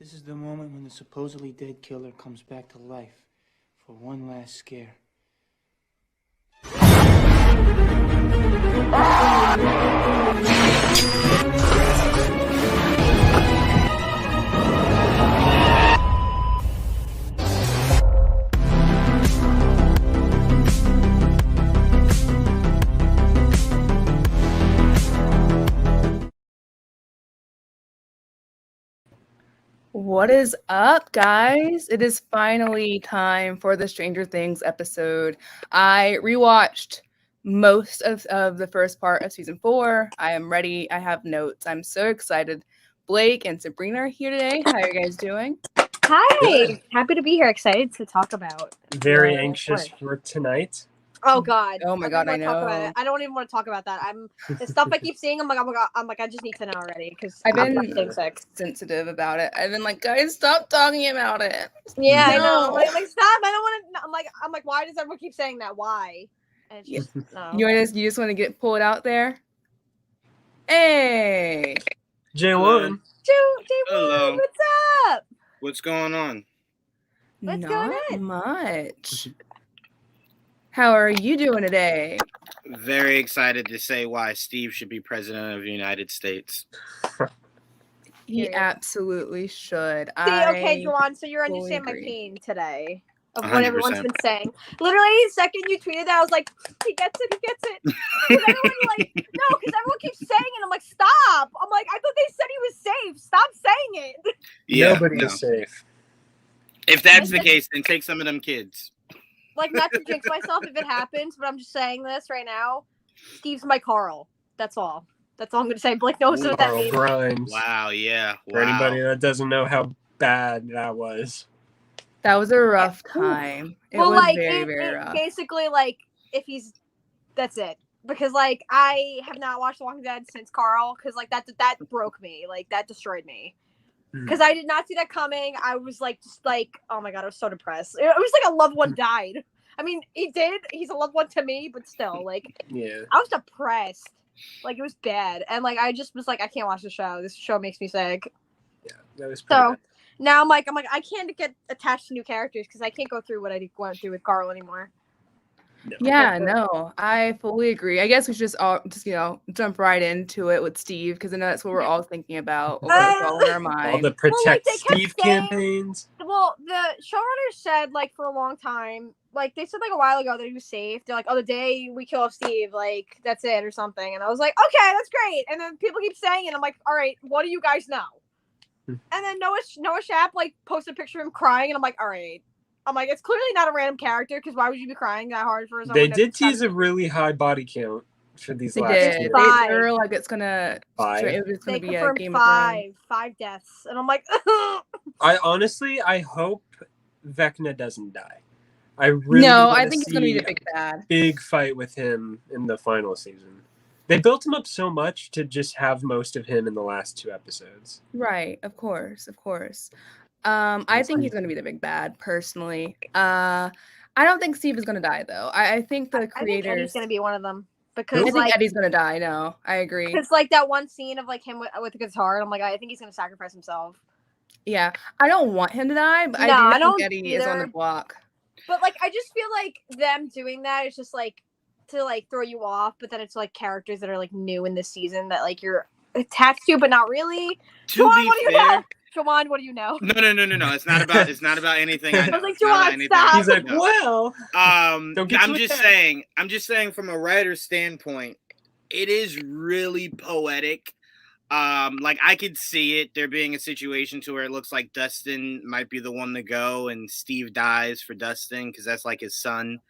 This is the moment when the supposedly dead killer comes back to life for one last scare. What is up, guys? It is finally time for the Stranger Things episode. I rewatched most of the first part of season 4. I am ready. I have notes. I'm so excited. Blake and Sabrina are here today. How are you guys doing? Hi. Good. Happy to be here. Excited to talk about. Very the anxious work. for tonight. Oh God. Oh my God, I don't even wanna Talk about know. it. I don't even want to talk about that. The stuff I keep seeing. I'm like, oh my God. I'm like, I just need to know already because I've I'm been getting sick. sensitive about it. I've been like, guys, stop talking about it. Yeah, I No. know. Like, stop. I don't want to. I'm like, why does everyone keep saying that? Why? And it's just no. You just want to pull it out there? Hey. Juwaan. Juwaan, what's up? What's going on? What's Not going on? much. How are you doing today? Very excited to say why Steve should be president of the United States. He Period. absolutely should. Okay, Juwaan. So you're fully understanding my agree. pain today of what everyone's 100%. been saying. Literally, the second you tweeted that, I was like, he gets it. Because everyone keeps saying it. I'm like, stop. I'm like, I thought they said he was safe. Stop saying it. Yeah, Nobody no. is safe. If that's the case, then take some of them kids. Like, not to jinx myself if it happens, but I'm just saying this right now. Steve's my Carl. That's all. That's all I'm going to say. Blake knows what that Carl means. Grimes. Wow, yeah. For anybody that doesn't know how bad that was. That was a rough time. It was very, very rough. Basically, like, that's it. Because, like, I have not watched The Walking Dead since Carl, because, like, that broke me. Like, that destroyed me. Because I did not see that coming. I was, like, just, like, oh, my God, I was so depressed. It was like a loved one died. I mean, he did. He's a loved one to me, but still, like, Yeah. I was depressed. Like, it was bad. And, like, I just was like, I can't watch the show. This show makes me sick. Yeah, that was pretty bad. Now I'm like, I can't get attached to new characters because I can't go through what I went through with Carl anymore. No. Yeah, no, I fully agree. I guess we should just jump right into it with Steve, because I know that's what we're all thinking about. What's all in our mind. All the Protect they kept Steve saying- campaigns. Well, the showrunners said, like, for a long time, like, they said, like, a while ago that he was safe. They're like, oh, the day we kill off Steve, like, that's it or something. And I was like, okay, that's great. And then people keep saying it. I'm like, all right, what do you guys know? And then Noah Schnapp, like, posted a picture of him crying, and I'm like, all right. I'm like, it's clearly not a random character, because why would you be crying that hard for someone? They did tease a really high body count for these They last did. two. They were like, it's gonna 5. They be a confirmed Game of Thrones. 5 deaths. And I'm like, I hope Vecna doesn't die. I really I think it's gonna be the big bad. Big fight with him in the final season. They built him up so much to just have most of him in the last 2 episodes. Right, of course. I think he's gonna be the big bad, personally. I don't think Steve is gonna die, though. I think the creators. I think Eddie's gonna be one of them. I Because, think like, Eddie's gonna die. No, I agree. because, like, that one scene of, like, him with the guitar, I'm like, I think he's gonna sacrifice himself. Yeah, I don't want him to die, but No, I I do don't think Eddie is on the either. block. But, like, I just feel like them doing that is just, like, to, like, throw you off, but then it's, like, characters that are, like, new in this season that, like, you're attached to, but not really. Juwaan, what do you know? Juwaan, what do you know? No. It's not about anything. I know. I was like, It's not about Juwaan, anything stop. I He's like, know. well, I'm get too just attached. saying from a writer's standpoint, it is really poetic. Like, I could see it there being a situation to where it looks like Dustin might be the one to go and Steve dies for Dustin because that's like his son.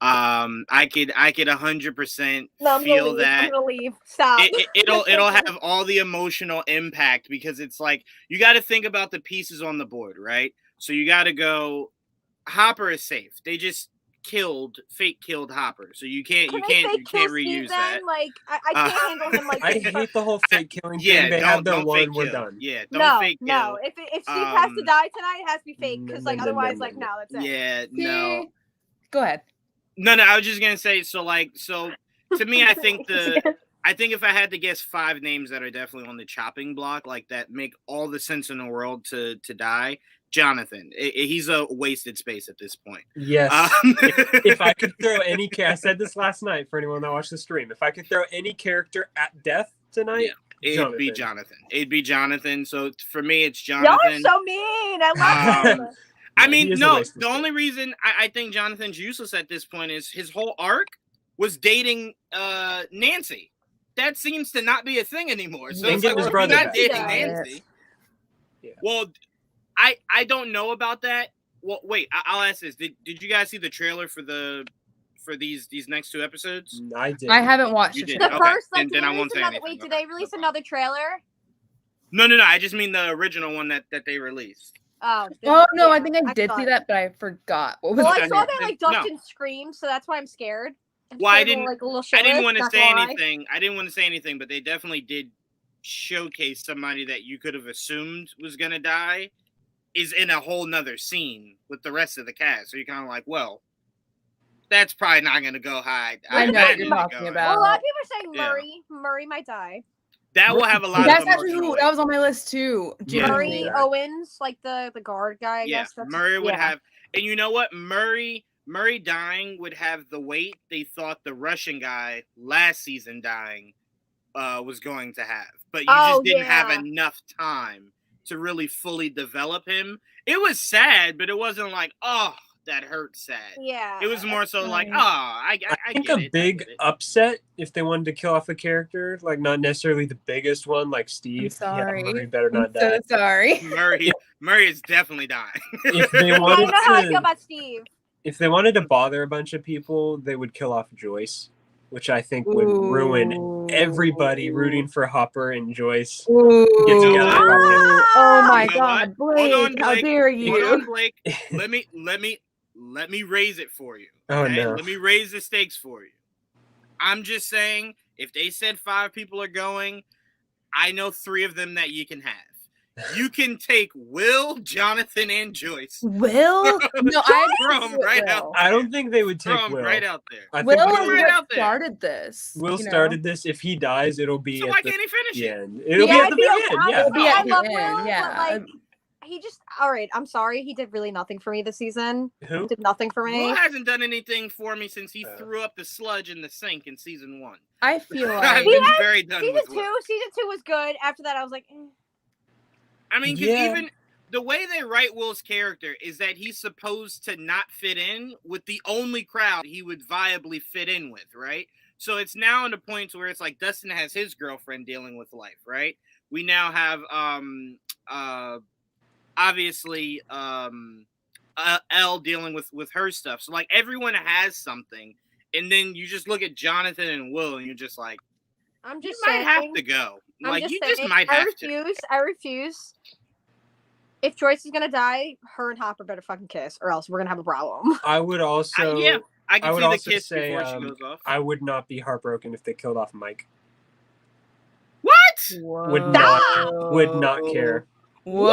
I could 100% feel that. I'm gonna leave. Stop. It'll have all the emotional impact because it's like you got to think about the pieces on the board, right? So you got to go. Hopper is safe. They just fake killed Hopper, so you can't reuse that. Like, I can't handle him like I this. hate the whole fake killing Yeah, thing. They had their don't one, fake we're kill. done. Yeah, don't fake kill. No. If Steve has to die tonight, it has to be fake because, like, otherwise, like, no, that's it. Yeah, no. Go ahead. No, I was just gonna say. So to me, I think I think if I had to guess 5 names that are definitely on the chopping block, like that make all the sense in the world to die, Jonathan. He's a wasted space at this point. Yes. If I could throw any I said this last night for anyone that watched the stream. If I could throw any character at death tonight, it'd be Jonathan. It'd be Jonathan. So for me, it's Jonathan. Y'all are so mean. I love him. I mean, no, the only reason I think Jonathan's useless at this point is his whole arc was dating Nancy. That seems to not be a thing anymore. So it's like, his well, brother not back. dating Nancy. Yeah. Well, I don't know about that. Well, wait, I'll ask this. Did you guys see the trailer for these next 2 episodes? I did. I haven't watched You the did. trailer. The first, then did I they won't release say another? anything. Wait, did Okay, they release no another trailer? No. I just mean the original one that they released. Oh, Oh no, yeah, I think I did saw see it. that, but I forgot. What was Well, it? I saw that like No. Dustin screamed, so that's why I'm scared. Well, I scared didn't- Like, a little I didn't shitless, want to not say gonna lie. anything. I didn't want to say anything, but they definitely did showcase somebody that you could have assumed was gonna die is in a whole nother scene with the rest of the cast. So you're kind of like, well, that's probably not gonna go high. I know what you're imagine it talking going. about. Well, a lot of people are saying Yeah. Murray might die. That will have a lot That's of actually emotional who weight. that was on my list too. Yeah. Murray Genuinely. Owens, like the guard guy. I Yeah, guess. That's, Murray would yeah. have, and you know what? Murray dying would have the weight they thought the Russian guy last season dying was going to have, but you just didn't have enough time to really fully develop him. It was sad, but it wasn't like, oh, that hurt sad. Yeah. It was more so like, oh, Right. I think get a it, I big get it. upset if they wanted to kill off a character, like not necessarily the biggest one, like Steve. sorry. Yeah, Murray better not I'm die. so sorry. Murray is definitely dying. If they Yeah, you wanted know how I feel to, about Steve. if they wanted to bother a bunch of people, they would kill off Joyce, which I think would ruin everybody rooting for Hopper and Joyce. Ooh. Get together. Oh my You know God, what? Blake! Hold on, How Blake. dare Hold you? on, Blake. Let me raise it for you. Oh, Okay? no. Let me raise the stakes for you. I'm just saying, if they said 5 people are going, I know 3 of them that you can have. You can take Will, Jonathan, and Joyce. Will? No, I Throw 'em right out. I don't think they would Throw take 'em Will. right out there. I Will think is Will right what out there. started this. Will you know? started this. If he dies, it'll be So at why the can't he finish it? end. It'll be Yeah, at the very end. Yeah. It'll be at I the love end, Will, yeah. but like, he just all right. I'm sorry, he did really nothing for me this season. Who? Did nothing for me. Will hasn't done anything for me since he Oh. threw up the sludge in the sink in season 1. I feel I've like been very done Season with 2, Will. season 2 was good. After that, I was like, eh. I mean, because Yeah. even the way they write Will's character is that he's supposed to not fit in with the only crowd he would viably fit in with, right? So it's now in the point where it's like Dustin has his girlfriend dealing with life, right? We now have obviously Elle dealing with her stuff. So like everyone has something, and then you just look at Jonathan and Will, and you're just like, I'm you just might saying. have to go. I'm Like just you saying, just might I have to. refuse. I refuse. If Joyce is gonna die, her and Hopper better fucking kiss, or else we're gonna have a problem. I would also. Yeah, I I can would see the also kiss say before she goes off. I would not be heartbroken if they killed off Mike. What? Would not care. Whoa.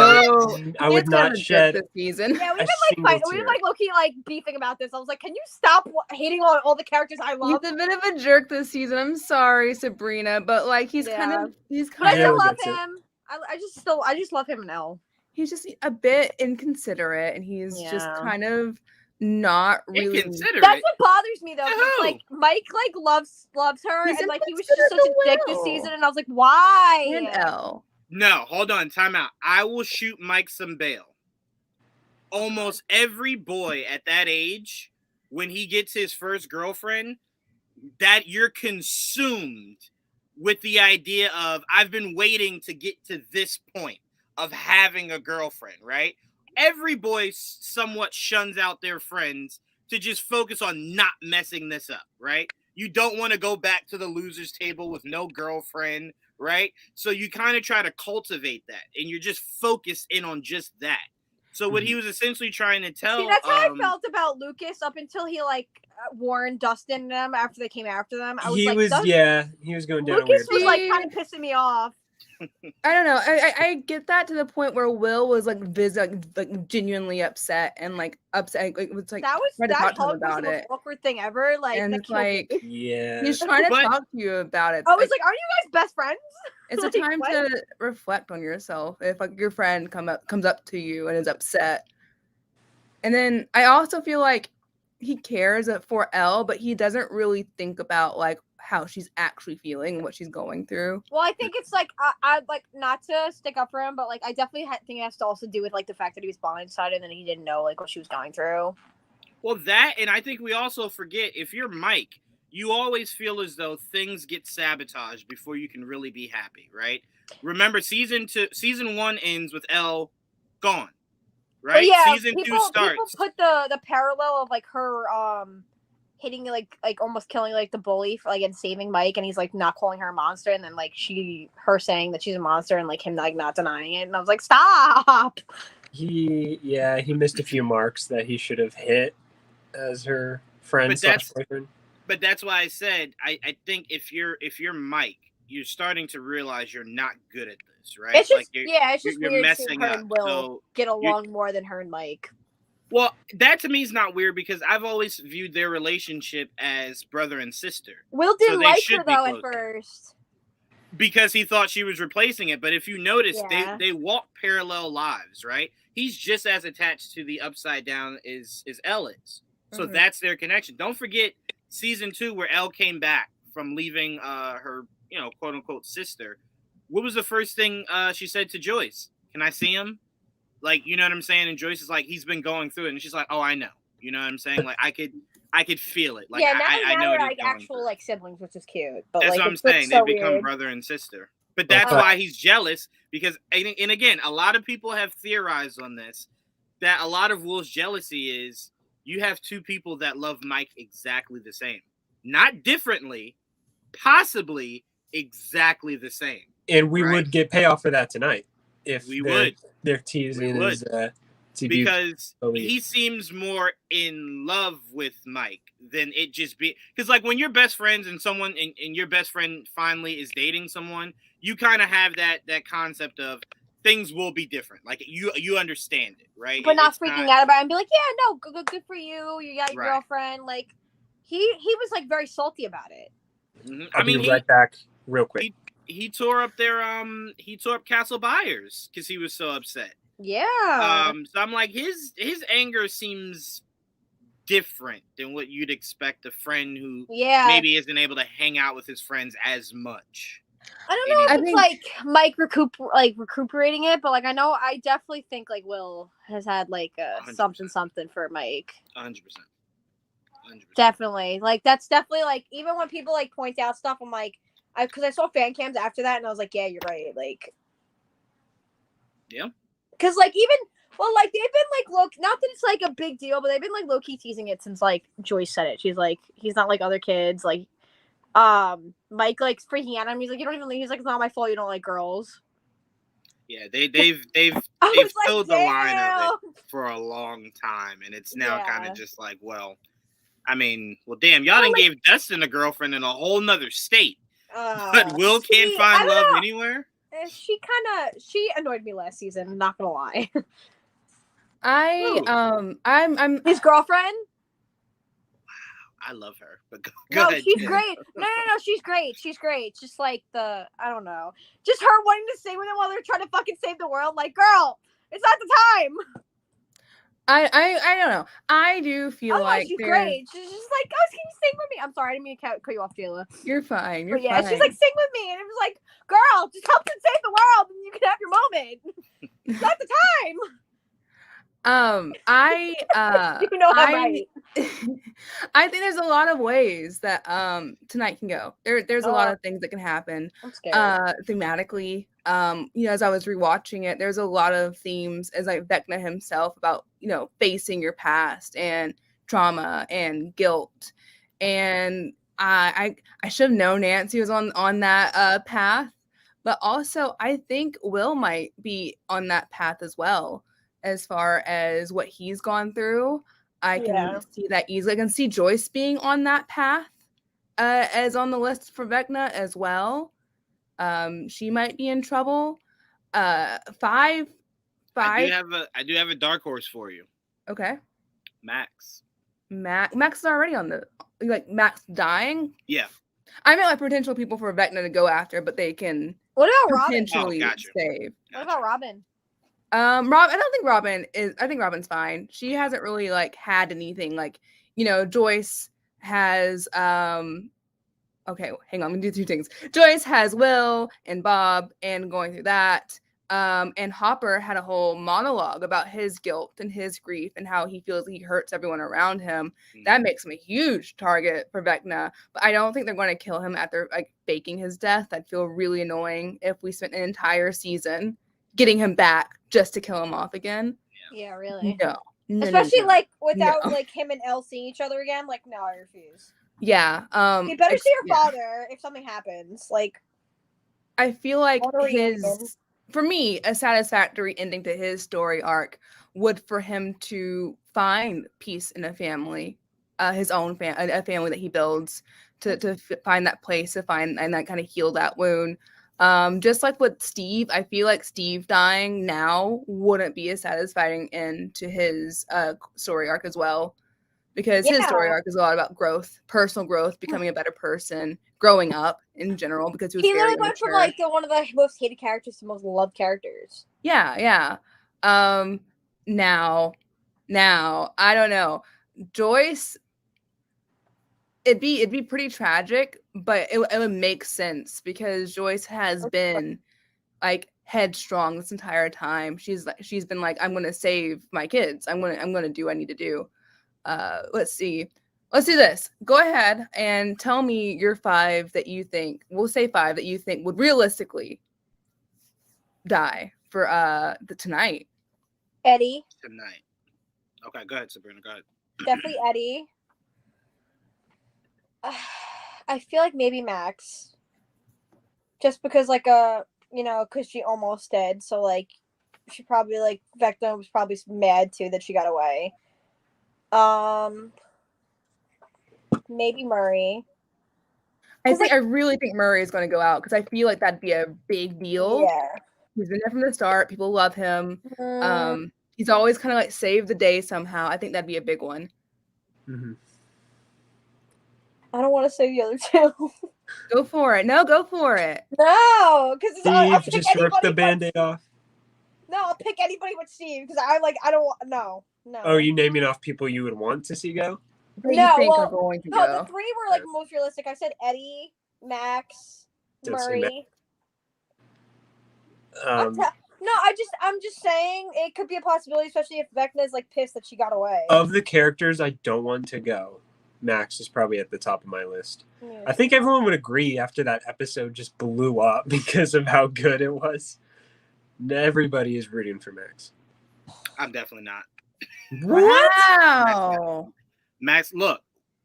I would It's kind not of shed. this season. Yeah, we've A been single like we've tear. been like low-key like beefing about this. I was like, can you stop hating on all the characters I love? He's a bit of a jerk this season. I'm sorry, Sabrina, but like he's kind Yeah. of But I kind still of love gets it. him. I just love him and Elle. he's just a bit inconsiderate, and he's just Yeah. kind of not really. Inconsiderate. That's what bothers me though. 'Cause, Who? like Mike like loves her, He's and like he was just such inconsiderate a dick to this Will. season, and I was like, why? And Elle. No, hold on, time out. I will shoot Mike some bail. Almost every boy at that age, when he gets his first girlfriend, that you're consumed with the idea of I've been waiting to get to this point of having a girlfriend, right? Every boy somewhat shuns out their friends to just focus on not messing this up, right? You don't want to go back to the loser's table with no girlfriend, right? So you kind of try to cultivate that, and you're just focused in on just that. So what he was essentially trying to tell, See, that's how I felt about Lucas up until he like warned Dustin and them after they came after them. I was He like, was Dustin- yeah, he was going down a Lucas weird. was like kind of pissing me off. I don't know. I get that to the point where Will was like genuinely upset and like upset. Like, it was like That was trying to that talk to him hug was about the most it, awkward thing ever. Like and that it's killed like me. Yeah. he's trying to But- talk to you about it. I was Like, like, "Aren't you guys best friends?" it's a like, time what? to reflect on yourself. If like your friend comes up to you and is upset, and then I also feel like he cares for Elle, but he doesn't really think about like how she's actually feeling and what she's going through. Well, I think it's like I like not to stick up for him, but like I definitely think it has to also do with like the fact that he was blindsided and then he didn't know like what she was going through. Well, that, and I think we also forget, if you're Mike, you always feel as though things get sabotaged before you can really be happy, right? Remember, season 1 ends with Elle gone, But right? yeah, Season 2 people starts. put the parallel of like her hitting like almost killing like the bully for, like and saving Mike, and he's like not calling her a monster, and then like her saying that she's a monster and like him like not denying it, and I was like, stop. He missed a few marks that he should have hit as her friend But that's- / boyfriend. But that's why I said I think if you're Mike, you're starting to realize you're not good at this, right? It's just like it's just you're weird messing seeing her up. and Will So get along more than her and Mike. well, that to me is not weird because I've always viewed their relationship as brother and sister. Will didn't they like should her be though at closer. first. Because he thought she was replacing it. But if you notice, Yeah. they walk parallel lives, right? He's just as attached to the Upside Down as Elle is. So Mhm. that's their connection. Don't forget season 2 where Elle came back from leaving her, quote unquote sister. What was the first thing she said to Joyce? Can I see him? Like, you know what I'm saying? And Joyce is like, he's been going through it. And she's like, oh, I know. You know what I'm saying? Like, I could feel it. Like, yeah, now, I now know they're what like he's going actual through. like siblings, which is cute. But That's like what I'm it's just saying. so They become weird. brother and sister. But that's Okay. why he's jealous because, and again, a lot of people have theorized on this, that a lot of Will's jealousy is you have two people that love Mike exactly the same. Not differently, possibly exactly the same. And we Right. would get payoff for that tonight if We their, would. their teasing We would. is to Because believed. he seems more in love with Mike than it just be because like when you're best friends and someone and your best friend finally is dating someone, you kind of have that concept of things will be different. Like you understand it, right? But not It's freaking out about it and be like, yeah, no, good for you. You got your Right. girlfriend. Like he was like very salty about it. Mhm. I'll I mean, be right back real quick. he tore up he tore up Castle Byers because he was so upset. Yeah. So I'm like, his anger seems different than what you'd expect a friend who yeah. maybe isn't able to hang out with his friends as much. I don't know if I it's think- like Mike recuperating it, but like I definitely think like Will has had like a 100%. something for Mike. 100%. Definitely. Like that's definitely like even when people like point out stuff, I'm like because I saw fan cams after that and I was like, yeah, you're right. Like Yeah. Because like even like they've been like not that it's like a big deal, but they've been like low key teasing it since like Joyce said it. She's like he's not like other kids. Like Mike like freaking out at him. He's like, you don't even he's like, it's not my fault you don't like girls. Yeah, they've I was like, filled the line of damn. it for a long time, and it's now Yeah. kind of just like, well, I mean, well, damn, y'all done gave Dustin a girlfriend in a whole nother state, but Will can't I find don't love know. anywhere. She annoyed me last season, I'm not gonna lie. I'm His girlfriend? I love her, but go No, ahead. she's great. No, she's great. She's great. Just like I don't know. Just her wanting to stay with him while they're trying to fucking save the world. Like, girl, it's not the time. I don't know. I do feel Oh, like she's there's- great. She's just like, oh, can you sing with me? I'm sorry, I didn't mean to cut you off, Jayla. You're fine. You're But yeah, fine. she's like, sing with me. And it was like, girl, just help them save the world and you can have your moment. It's not the time. You know I'm right. I think there's a lot of ways that tonight can go. There's a lot of things that can happen. I'm scared. Thematically. As I was rewatching it, there's a lot of themes as like Vecna himself about, facing your past and trauma and guilt. And I should have known Nancy was on that path, but also I think Will might be on that path as well. As far as what he's gone through, I can see that easily. I can see Joyce being on that path as on the list for Vecna as well. She might be in trouble. Five. I do have a dark horse for you. Okay. Max. Max is already on the Max dying. Yeah. I meant like potential people for Vecna to go after, but they can What about Robin? potentially gotcha. save. What about Robin? I don't think Robin is. I think Robin's fine. She hasn't really like had anything like Joyce has. Okay, hang on. I'm gonna do two things. Joyce has Will and Bob, and going through that. And Hopper had a whole monologue about his guilt and his grief and how he feels he hurts everyone around him. That makes him a huge target for Vecna. But I don't think they're going to kill him after like faking his death. That'd feel really annoying if we spent an entire season getting him back just to kill him off again. Yeah, really. No. Especially no. like without No. like him and Elle seeing each other again. Like, no, I refuse. Yeah. You better see your father if something happens. Like, I feel like What are you thinking? for me, a satisfactory ending to his story arc would for him to find peace in a family, his own a family that he builds to find that place, to find and that kind of heal that wound. Just like with Steve, I feel like Steve dying now wouldn't be a satisfying end to his story arc as well, because his story Yeah. arc is a lot about growth, personal growth, becoming a better person, growing up in general, because he was he very literally went from immature. like one of the most hated characters to most loved characters. Yeah. Now, I don't know. Joyce, it'd be pretty tragic, but it would make sense because Joyce has been like headstrong this entire time. She's been like, I'm gonna save my kids. I'm gonna do what I need to do. Let's see. Let's do this. Go ahead and tell me your 5 that you think. We'll say 5 that you think would realistically die for tonight. Eddie, Tonight. Okay, go ahead, Sabrina. Go ahead. definitely Eddie. I feel like maybe Max, just because like because she almost did. So like, she probably like Vecna was probably mad too that she got away. Maybe Murray. I really think Murray is going to go out because I feel like that'd be a big deal. Yeah. He's been there from the start. People love him. Mm, He's always kind of like saved the day somehow. I think that'd be a big one. Mm-hmm. I don't want to say the other two. Go for it. No, go for it. No, because Steve just ripped the Band-Aid off. No, I'll pick anybody but Steve because I don't want. No. Oh, you naming off people you would want to see go? That No, you think well, are going to No, go. the 3 were like most realistic. I said Eddie, Max, Don't say Murray. Um, I'm just saying it could be a possibility, especially if Vecna's like pissed that she got away. of the characters I don't want to go, Max is probably at the top of my list. Yeah. I think everyone would agree after that episode just blew up because of how good it was. Everybody is rooting for Max. I'm definitely not. Wow. Max, look,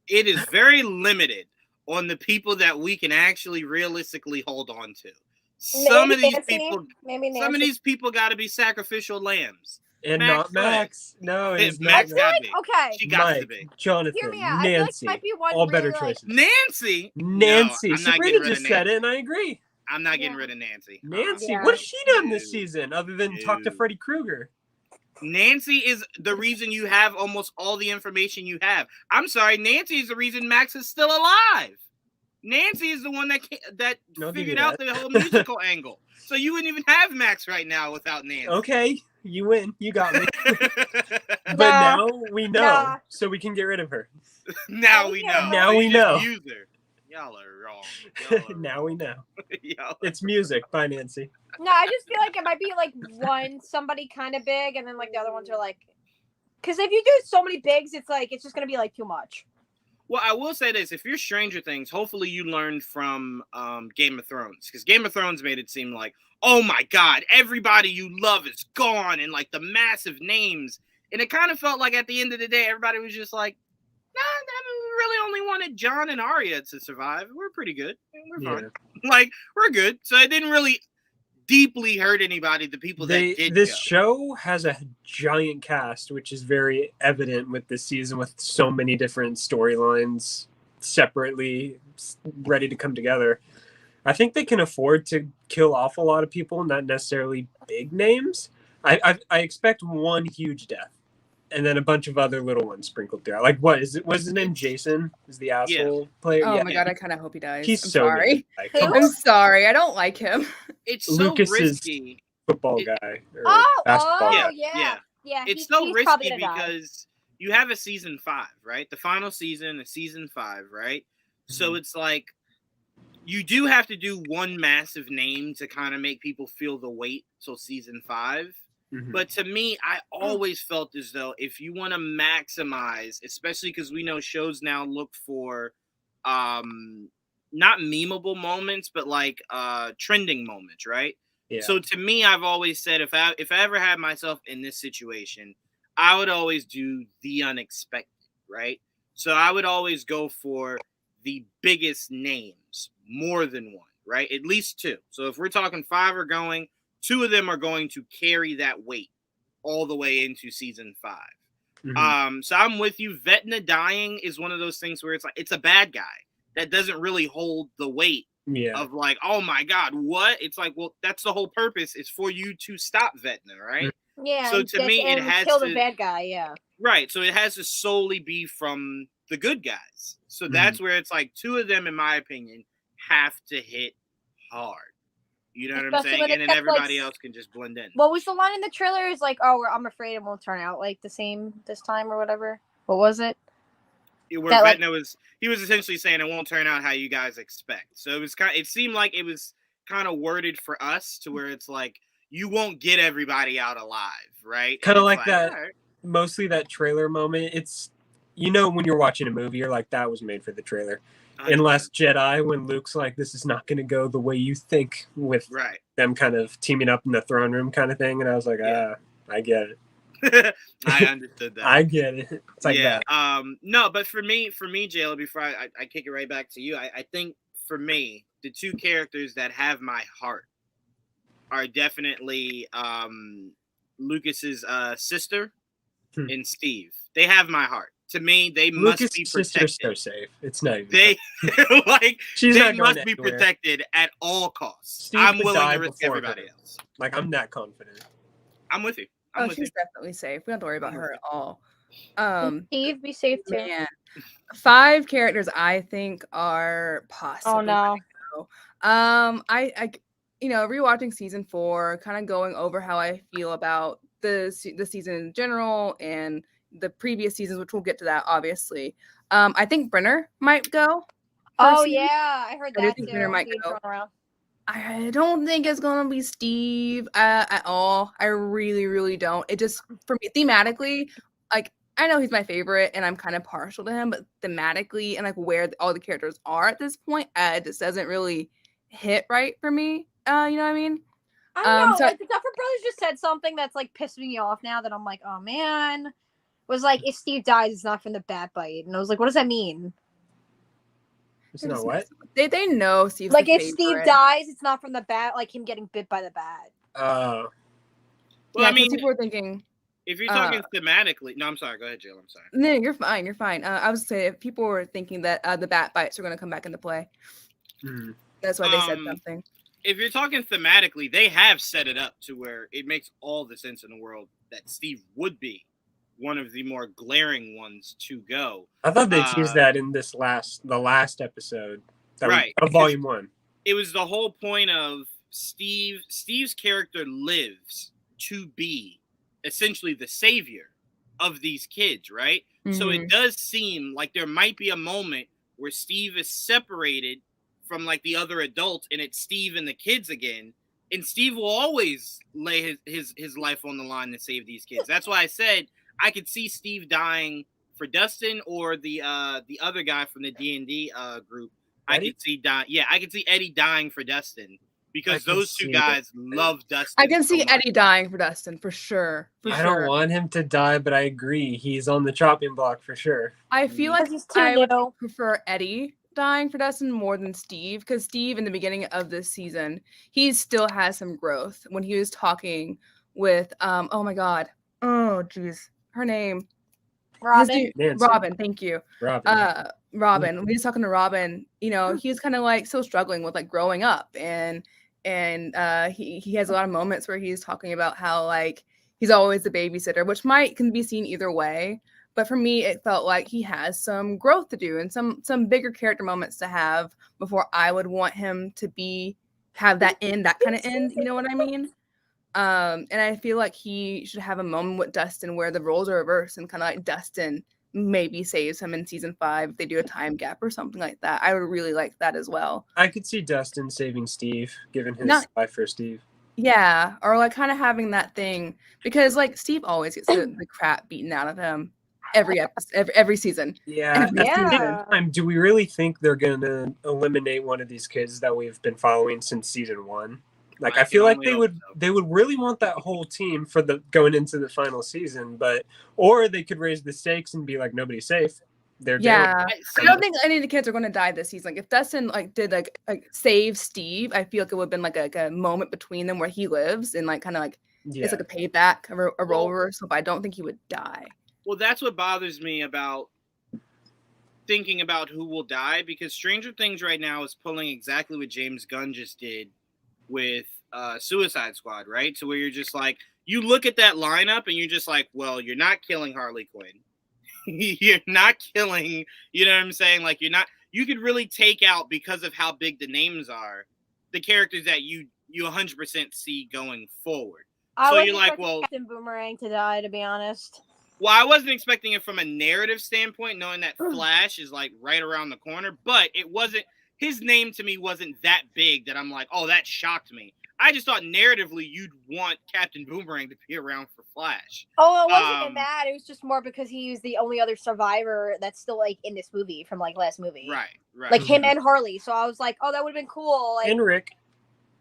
it is very limited on the people that we can actually realistically hold on to. Some of these people got to be sacrificial lambs. And Max, not Max. No, it's Max not. got to be. Okay. She got to Mike, be. Jonathan, Hear me out. I feel like Nancy, it might be one all where better you're like- choices. Nancy. Nancy, No, I'm not Sabrina getting rid just of said Nancy. it, and I agree. I'm not getting Yeah. rid of Nancy. Nancy, Yeah. what has she done this Dude. season other than talk to Dude. Freddy Krueger? Nancy is the reason you have almost all the information you have. I'm sorry, Nancy is the reason Max is still alive. Nancy is the one that I'll give you figured out that. the whole musical angle. So you wouldn't even have Max right now without Nancy. Okay, you win. You got me. But Nah. now we know, Nah. so we can get rid of her. Now we know. Now So we you just know. use her. Y'all are wrong. Y'all are Now we wrong. know. Y'all It's music. Bye, Nancy. No, I just feel like it might be like somebody kind of big, and then like the other ones are like, because if you do so many bigs, it's like it's just gonna be like too much. Well, I will say this: if you're Stranger Things, hopefully you learned from Game of Thrones, because Game of Thrones made it seem like, oh my God, everybody you love is gone, and like the massive names, and it kind of felt like at the end of the day, everybody was just like, nah, we really only wanted John and Arya to survive. We're pretty good. We're fine. Like we're good. So it didn't really deeply hurt anybody. The people that did This go. show has a giant cast, which is very evident with this season, with so many different storylines separately ready to come together. I think they can afford to kill off a lot of people, not necessarily big names. I expect one huge death, and then a bunch of other little ones sprinkled throughout. Like what is it? What's his name? Jason is the asshole player. Oh Yeah, my god, I kind of hope he dies. he's I'm so sorry. good. Like, come Who? I'm on. sorry. I don't like him. It's so Lucas is risky. football It- guy or Oh, basketball. Yeah, yeah. yeah. It's he's so probably risky gonna die. because you have a season 5, right? The final season of season 5, right? So it's like you do have to do one massive name to kind of make people feel the weight till season 5. Mhm. But to me, I always felt as though if you want to maximize, especially because we know shows now look for not memeable moments, but like trending moments, right? Yeah. So to me, I've always said if I ever had myself in this situation, I would always do the unexpected, right? So I would always go for the biggest names, more than one, right? At least 2. So if we're talking 5 are going, 2 of them are going to carry that weight all the way into season 5. Mhm. So I'm with you. Vecna dying is one of those things where it's like it's a bad guy that doesn't really hold the weight Yeah. of like, oh my god, what? It's like, well, that's the whole purpose is for you to stop Vecna, right? Yeah. So and to me, it and has kill to the bad guy. Yeah. right. So it has to solely be from the good guys. So that's where it's like 2 of them, in my opinion, have to hit hard. You know what I'm Especially saying? when And they then kept, like, everybody else can just blend in. What was the line in the trailer? Is like, oh, I'm afraid it won't turn out like the same this time or whatever. What was it? Where that, like- Vecna was essentially saying it won't turn out how you guys expect. So it seemed like it was kind of worded for us to where it's like you won't get everybody out alive, right? Kind of like that. all right. Mostly that trailer moment. It's when you're watching a movie, you're like, that was made for the trailer. In 100%. Last Jedi, when Luke's like, this is not going to go the way you think, with Right. them kind of teaming up in the throne room kind of thing, and I was like, Yeah. I get it. I understood that. I get it. It's like that. No, but for me, Jayla, before I kick it right back to you, I think for me, the 2 characters that have my heart are definitely Lucas's sister and Steve. They have my heart. To me, they must Lucas' be sister's protected. so safe. It's not even They like She's they not going must be anywhere. protected at all costs. Steve I'm would willing die to risk before everybody her. else. Like, I'm that confident. I'm with you. I'm Oh, with she's you. definitely safe. We don't have to worry about I'm her with at all. Steve, be safe too. Man, 5 characters I think are possible. Oh no. I rewatching season 4, kind of going over how I feel about the season in general and the previous seasons, which we'll get to that obviously. I think Brenner might go. Oh personally. yeah, I heard I do that think too. Brenner might being go. thrown around. I don't think it's gonna be Steve at all. I really, really don't. It just, for me, thematically, like, I know he's my favorite and I'm kind of partial to him, but thematically and like where all the characters are at this point, it just doesn't really hit right for me. You know what I mean? I don't know. so- Like the Duffer Brothers just said something that's like pissing me off now that I'm like, oh man. Was like, if Steve dies, it's not from the bat bite, and I was like, what does that mean? It's not what? They know Steve's Like the if Steve favorite. dies, it's not from the bat, like him getting bit by the bat. Well, Yeah, I 'cause mean, people were thinking. if you're talking thematically, no, I'm sorry. Go ahead, Jill. I'm sorry. No, you're fine. You're fine. I was saying people were thinking that the bat bites are going to come back into play. Mhm. That's why they said something. If you're talking thematically, they have set it up to where it makes all the sense in the world that Steve would be one of the more glaring ones to go. I thought they teased that in the last episode, right? Of Volume 1. It was the whole point of Steve's character lives to be essentially the savior of these kids, right? Mm-hmm. So it does seem like there might be a moment where Steve is separated from like the other adults and it's Steve and the kids again, and Steve will always lay his life on the line to save these kids. That's why I said I could see Steve dying for Dustin or the other guy from the D&D group. Eddie? I could see I could see Eddie dying for Dustin because those 2 guys love Dustin. I can see Eddie dying for Dustin for sure. I don't want him to die, but I agree. He's on the chopping block for sure. I feel like He's too I would new. prefer Eddie dying for Dustin more than Steve, because Steve in the beginning of this season, he still has some growth when he was talking with oh my god, oh jeez, her name Robin. Nancy. Robin, thank you. Robin. Robin, when he's talking to Robin, you know, he's kind of like still struggling with like growing up, and he has a lot of moments where he's talking about how like he's always the babysitter, which can be seen either way. But for me, it felt like he has some growth to do and some bigger character moments to have before I would want him to have that kind of end. You know what I mean? And I feel like he should have a moment with Dustin where the roles are reversed and kind of like Dustin maybe saves him in season 5 if they do a time gap or something like that. I would really like that as well. I could see Dustin saving Steve, given his life for Steve. Yeah, or like kind of having that thing, because like Steve always gets the crap beaten out of him every episode, every season. Yeah. At the same time, do we really think they're gonna eliminate one of these kids that we've been following since season 1? Like, I feel like they would really want that whole team for the going into the final season, or they could raise the stakes and be like, nobody's safe. They're I don't think any of the kids are going to die this season. Like, if Dustin like did like save Steve, I feel like it would have been like a moment between them where he lives and like kind of like it's like a payback, a role reversal. But I don't think he would die. Well, that's what bothers me about thinking about who will die, because Stranger Things right now is pulling exactly what James Gunn just did with Suicide Squad, right? So where you're just like, you look at that lineup and you're just like, well, you're not killing Harley Quinn. You're not killing, you know what I'm saying? Like, you could really take out, because of how big the names are, the characters that you 100% see going forward. So you're like, well, Captain Boomerang to die, to be honest. Well, I wasn't expecting it from a narrative standpoint, knowing that Flash is like right around the corner, but it wasn't, his name to me wasn't that big that I'm like, oh, that shocked me. I just thought narratively you'd want Captain Boomerang to be around for Flash. Oh, it wasn't even that. It was just more because he was the only other survivor that's still like in this movie from like last movie. Right. Like him and Harley. So I was like, oh, that would have been cool. Like, and Rick.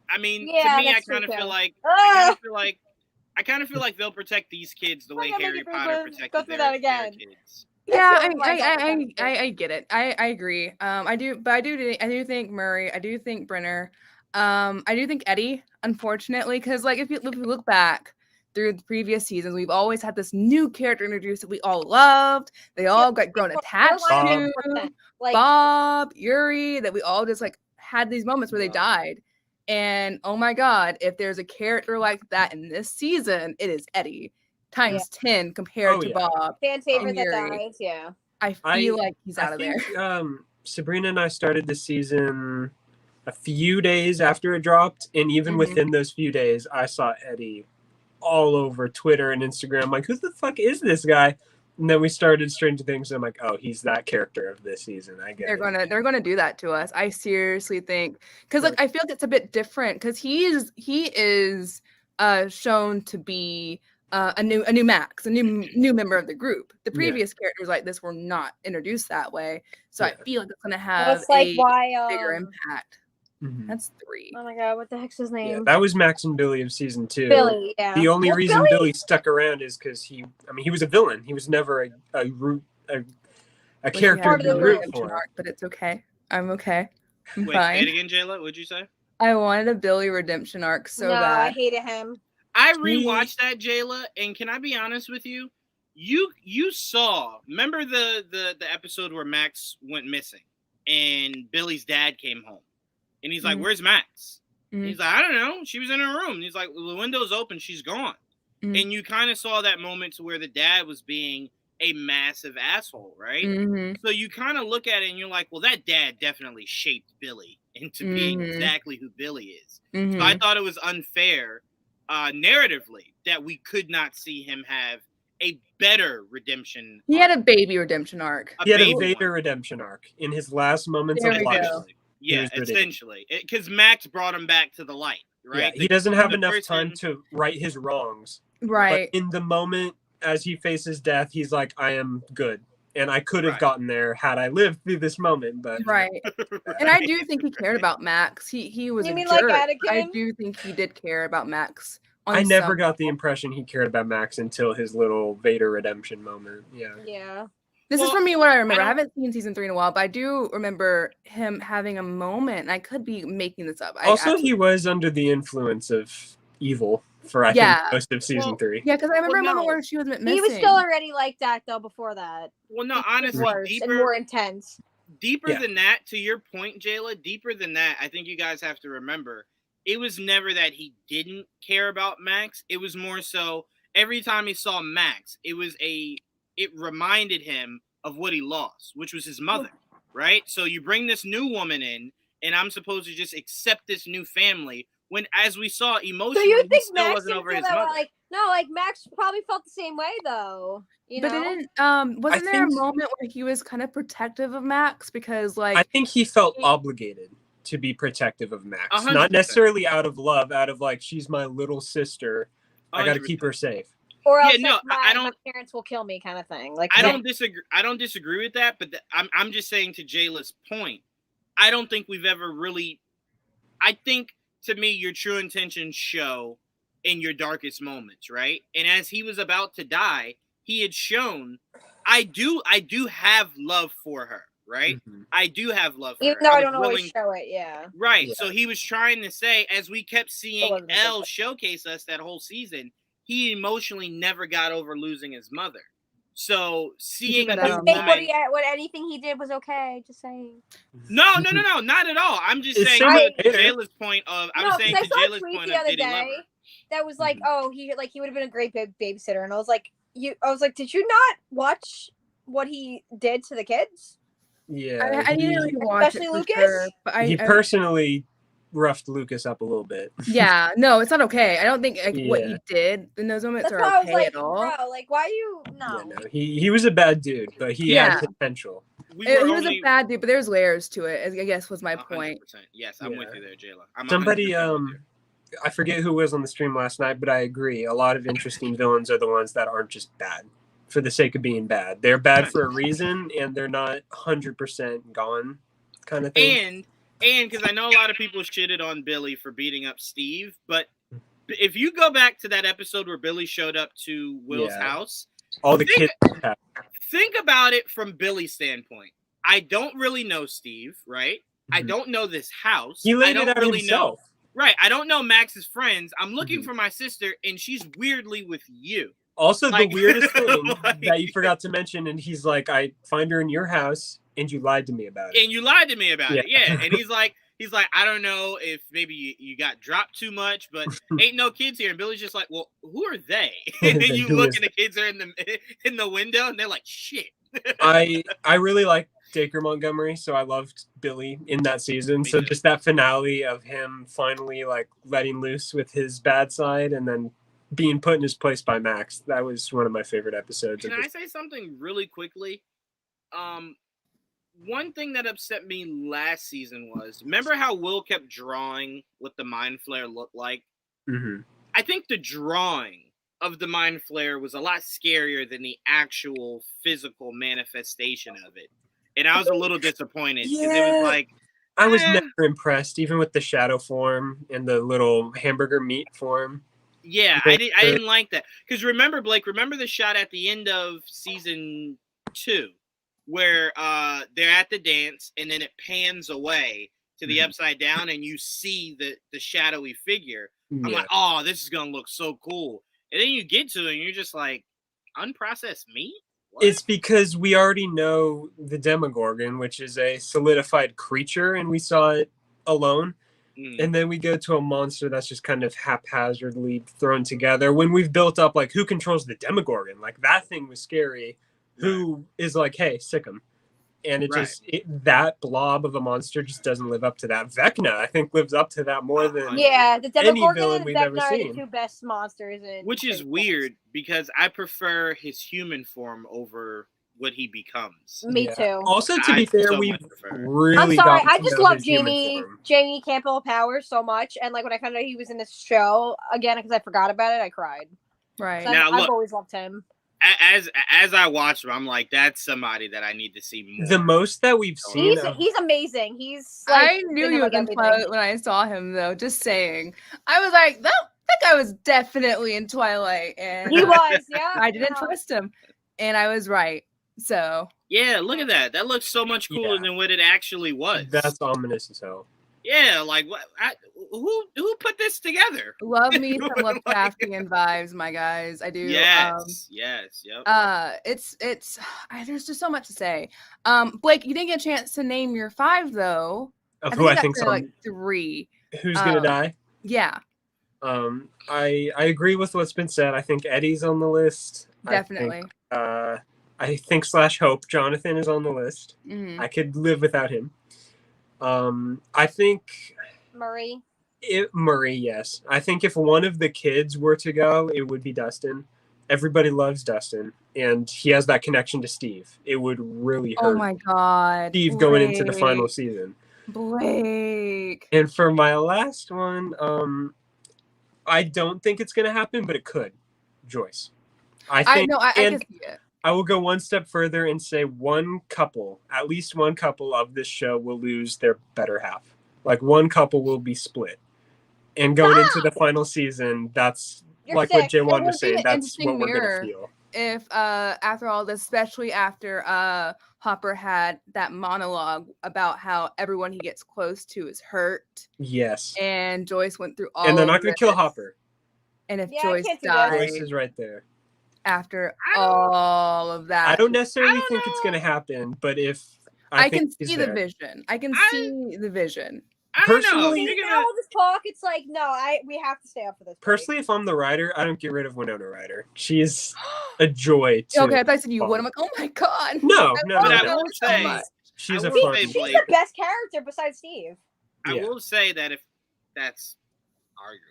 I mean, to me, I kind of feel like I kind of feel like they'll protect these kids the way Harry Potter protected their kids. Yeah, I get it. I agree. I do think Murray. I do think Brenner. I do think Eddie, unfortunately, because like if we look back through the previous seasons, we've always had this new character introduced that we all loved. They all got grown attached to. Like Bob, Yuri, that we all just like had these moments where they died. And oh my God, if there's a character like that in this season, it is Eddie times 10 compared to Bob. Fan favorite that dies, I feel like he's out of there. Sabrina and I started this season a few days after it dropped, and even within those few days, I saw Eddie all over Twitter and Instagram. Like, who the fuck is this guy? And then we started Stranger Things, and I'm like, oh, he's that character of this season. I get it. They're gonna do that to us. I seriously think, because like I feel like it's a bit different, because he is shown to be a new Max, a new member of the group. The previous characters like this were not introduced that way, so I feel like it's gonna have bigger impact. That's 3. Oh my God, what the heck's his name? Yeah, that was Max and Billy of season 2. Billy, yeah. The only reason Billy stuck around is because he was a villain. He was never a character to root for. But it's okay. I'm okay. I'm Wait, fine. say it again, Jayla. What'd you say? I wanted a Billy redemption arc so bad. I hated him. I rewatched that, Jayla, and can I be honest with you? You saw, remember the episode where Max went missing and Billy's dad came home? And he's like, where's Max? He's like, I don't know. She was in her room. And he's like, well, the window's open. She's gone. And you kind of saw that moment to where the dad was being a massive asshole, right? So you kind of look at it and you're like, well, that dad definitely shaped Billy into being exactly who Billy is. So I thought it was unfair narratively that we could not see him have a better redemption. He had a baby redemption arc. He had a Vader redemption arc in his last moments of life. Yeah, essentially. Because Max brought him back to the light, right? Yeah, he doesn't have enough time to right his wrongs. Right. But in the moment, as he faces death, he's like, I am good. And I could have gotten there had I lived through this moment. But And I do think he cared about Max. He was a jerk. Like I do think he did care about Max. I never got the impression he cared about Max until his little Vader redemption moment. Yeah. This is for me what I remember. I haven't seen season 3 in a while, but I do remember him having a moment, and I could be making this up. He was under the influence of evil for I think most of season 3. Yeah, because I remember a moment where she was missing. He was still already like that though before that. Well, no, honestly, worse and more intense. deeper than that, to your point, Jayla, deeper than that, I think you guys have to remember, it was never that he didn't care about Max. It was more so every time he saw Max, it reminded him of what he lost, which was his mother, right? So you bring this new woman in, and I'm supposed to just accept this new family when, as we saw, emotionally, So you he think still Max wasn't didn't over feel his that way? mother. Like, no, like Max probably felt the same way though. You But know? it didn't wasn't there a think- moment where he was kind of protective of Max because I like think he felt obligated to be protective of Max, 100%. not necessarily out of love, out of like she's my little sister. I got to keep her safe. Or else Yeah, no, like, I my don't- parents will kill me kind of thing. Like I don't disagree. I don't disagree with that, but I'm just saying, to Jayla's point, I don't think we've ever really. I think, to me, your true intentions show in your darkest moments, right? And as he was about to die, he had shown, I do have love for her, right? Mhm. I do have love for even her. though I was don't always willing- show it, yeah. Right. Yeah. So he was trying to say, as we kept seeing wasn't a good Elle thing. showcase us that whole season, he emotionally never got over losing his mother. So seeing But, a new um, Think woman, what anything he did was okay. Just saying. no, not at all. I'm just It's saying same to with Hater. Jayla's point of, No, I'm saying because to I saw a Jayla's tweet point the of, other did he love day her? that was like, Mhm. oh, he would have been a great babysitter, and I was like, did you not watch what he did to the kids? Yeah, I need to rewatch Especially it for Lucas? sure. But he I personally roughed Lucas up a little bit. yeah, no, it's not okay. I don't think like what Yeah. he did in those moments That's are why I was okay like, at all. bro, like, why you no? Yeah, no, he was a bad dude, but he Yeah. had potential. We He were was only a bad dude, but there's layers to it. I guess was my 100%. point. Yes, I'm with Yeah. you there, Jayla. I'm Somebody 100% with you. I forget who was on the stream last night, but I agree. A lot of interesting villains are the ones that aren't just bad for the sake of being bad. They're bad for a reason, and they're not 100% gone, kind of thing. And because I know a lot of people shitted on Billy for beating up Steve, but if you go back to that episode where Billy showed up to Will's Yeah. house, All the think- kids have. think about it from Billy's standpoint. I don't really know Steve, right? I Mhm. don't know this house. He I laid don't it out really himself. know. Right. I don't know Max's friends. I'm looking Mhm. for my sister, and she's weirdly with you. Also, Like- the weirdest thing like- that you forgot to mention, and he's like, I find her in your house, and you lied to me about it. And you lied to me about it. Yeah. Yeah. And he's like, I don't know if maybe you got dropped too much, but ain't no kids here. And Billy's just like, well, who are they? And then you Who look is and the kids are in the window, and they're like, shit. I really like Dacre Montgomery, so I loved Billy in that season. Me So too. just that finale of him finally like letting loose with his bad side and then being put in his place by Max, that was one of my favorite episodes. Can of I this. say something really quickly? One thing that upset me last season was, remember how Will kept drawing what the Mind Flare looked like? Mhm. I think the drawing of the Mind Flare was a lot scarier than the actual physical manifestation of it. And I was a little disappointed because it Yeah. was like, I was Eh. never impressed, even with the shadow form and the little hamburger meat form. yeah, They- I didn't like that. Because remember, Blake, remember the shot at the end of season 2 where they're at the dance and then it pans away to the Mhm. upside down and you see the shadowy figure. I'm Yeah. like, oh, this is gonna look so cool. And then you get to it and you're just like, unprocessed meat? What? It's because we already know the Demogorgon, which is a solidified creature, and we saw it alone. Mm. And then we go to a monster that's just kind of haphazardly thrown together. When we've built up, like, who controls the Demogorgon? Like, that thing was scary. Who is like, hey, sick him. And it Right. just, that blob of a monster just doesn't live up to that. Vecna, I think, lives up to that more than. Yeah, the Any Demogorgon villain and we've ever Vecna are the seen. two best monsters in. Which is Stranger weird because I prefer his human form over what he becomes. Things. Me Yeah. too. Also, to I be fair, so we've much prefer it. really. I'm sorry, gotten I to just know love his human Jamie form. Campbell Powers so much, and like when I found out he was in this show again because I forgot about it, I cried. Right. So Now, I've look. always loved him. As I watch him, I'm like, that's somebody that I need to see more. The most that we've seen. He's amazing. He's like, I knew in, he was like, in everything. Twilight when I saw him, though. Just saying, I was like, that guy was definitely in Twilight, and He was, yeah. I didn't yeah. trust him, and I was right. So Yeah, look at that. That looks so much cooler Yeah. than what it actually was. That's ominous as hell. Yeah, like what? Who put this together? Love me some Lovecraftian vibes, my guys. I do. Yes, yep. It's there's just so much to say. Blake, you didn't get a chance to name your 5 though. Of I who I think think's that's like on, 3. who's gonna die. Yeah, I agree with what's been said. I think Eddie's on the list. definitely. I think / Hope Jonathan is on the list. Mhm. I could live without him. I think Murray. Murray, yes. I think if one of the kids were to go, it would be Dustin. Everybody loves Dustin, and he has that connection to Steve. It would really hurt Oh my god. Steve going into the Blake. final season. Blake. And for my last one, I don't think it's going to happen, but it could. Joyce. I can see it. I will go one step further and say at least one couple of this show will lose their better half. Like one couple will be split. And going into the final season, that's You're like sick. what Juwaan It was would be saying. an That's interesting what we're going mirror. to feel. If after all this, especially after Hopper had that monologue about how everyone he gets close to is hurt, Yes. and Joyce went through all And they're not of going to kill this, Hopper. and if Yeah, I Joyce can't do that. died Joyce is right there. after I don't- all of that, I don't necessarily don't think it's know. going to happen, but if I think can he's see the there. vision. I can see the vision. I don't know. Personally- You're See, gonna- now all this talk, it's like, no, we have to stay up for this. Personally, if I'm the writer, I don't get rid of Winona Ryder. She is a joy to Okay, I thought you said you would. follow. I'm like, oh my god. No. But I no, will so say, much. She's I a will fun. say, She's Blake, the best character besides Steve. I Yeah. will say that if that's arguable.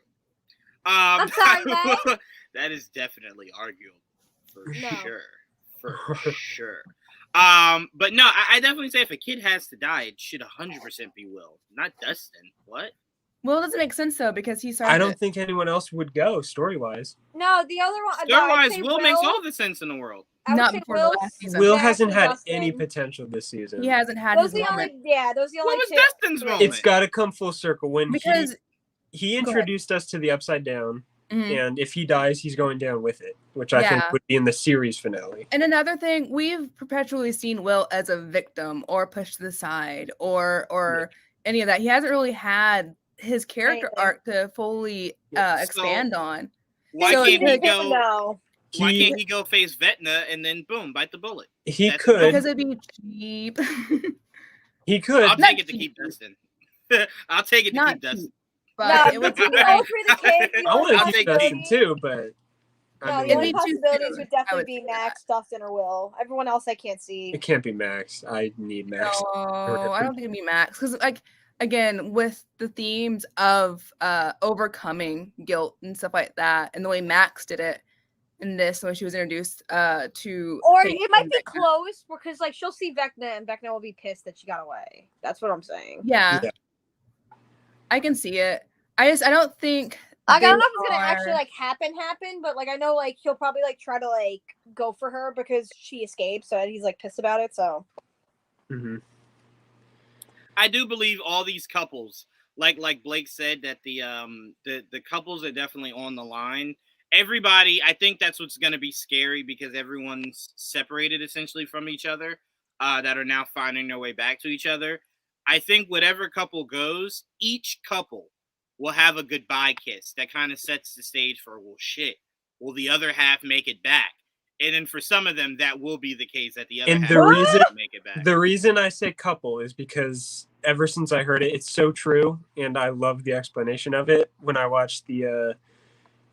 I'm sorry, what? That is definitely arguable for No. sure. For sure. But no, I definitely say if a kid has to die, it should 100% be Will, not Dustin. What? Well, it doesn't make sense though because he started. I don't think anyone else would go story wise. No, the other one. Story-wise, Will makes all the sense in the world. I would Not say before the Will, last season. Will Zach, hasn't and had Dustin. any potential this season. He hasn't had Those his are the moment only. Yeah, those are the What only was two. Dustin's moment? It's got to come full circle when because he Go ahead. introduced us to the Upside Down, mhm. and if he dies, he's going down with it, which I think Yeah. would be in the series finale. And another thing, we've perpetually seen Will as a victim or pushed to the side or any of that. He hasn't really had his character Anything. arc to fully So- expand on. Why So can't he like- go? No. Why He can't he go face Vecna and then boom, bite the bullet? he That's- could Because it'd be cheap. he could I'll Not take it to keep cheap. Dustin. I'll take it to Not keep Dustin. cheap, but No, it would to be go like, for the kids. The I only want to I'll keep take Dustin possibility- too, but No, I the It'd mean, only be too possibilities soon. would I definitely would be say Max, Dustin, or Will. Everyone else I can't see. it can't be Max. I need Max. no, I don't think it'd be Max. Because like again, with the themes of overcoming guilt and stuff like that, and the way Max did it in this, when she was introduced to Or Faith it might and be Vecna. close because like she'll see Vecna and Vecna will be pissed that she got away. That's what I'm saying. Yeah. Yeah. I can see it. I don't think Like, I don't know they if it's gonna actually are- like happen, but like I know like he'll probably like try to like go for her because she escaped, so he's like pissed about it. So hmm I do believe all these couples, like Blake said, that the couples are definitely on the line. Everybody, I think that's what's going to be scary because everyone's separated essentially from each other, that are now finding their way back to each other. I think whatever couple goes, each couple will have a goodbye kiss that kind of sets the stage for, well, shit, will the other half make it back? And then for some of them, that will be the case that the other And half the will reason- make it back. The reason I say couple is because ever since I heard it, it's so true, and I love the explanation of it. When I watched the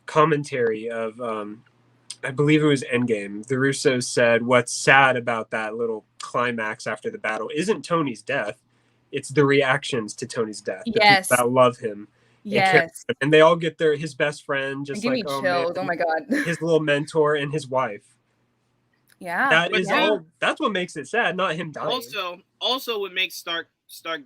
commentary of, I believe it was Endgame, the Russos said, what's sad about that little climax after the battle isn't Tony's death, it's the reactions to Tony's death. The people Yes. that love him. and care Yes. for him. And they all get his best friend, just Give like, me oh, chills. man, Oh my god. his little mentor and his wife. Yeah. That But is yeah. all. That's what makes it sad, not him dying. Also, what makes Stark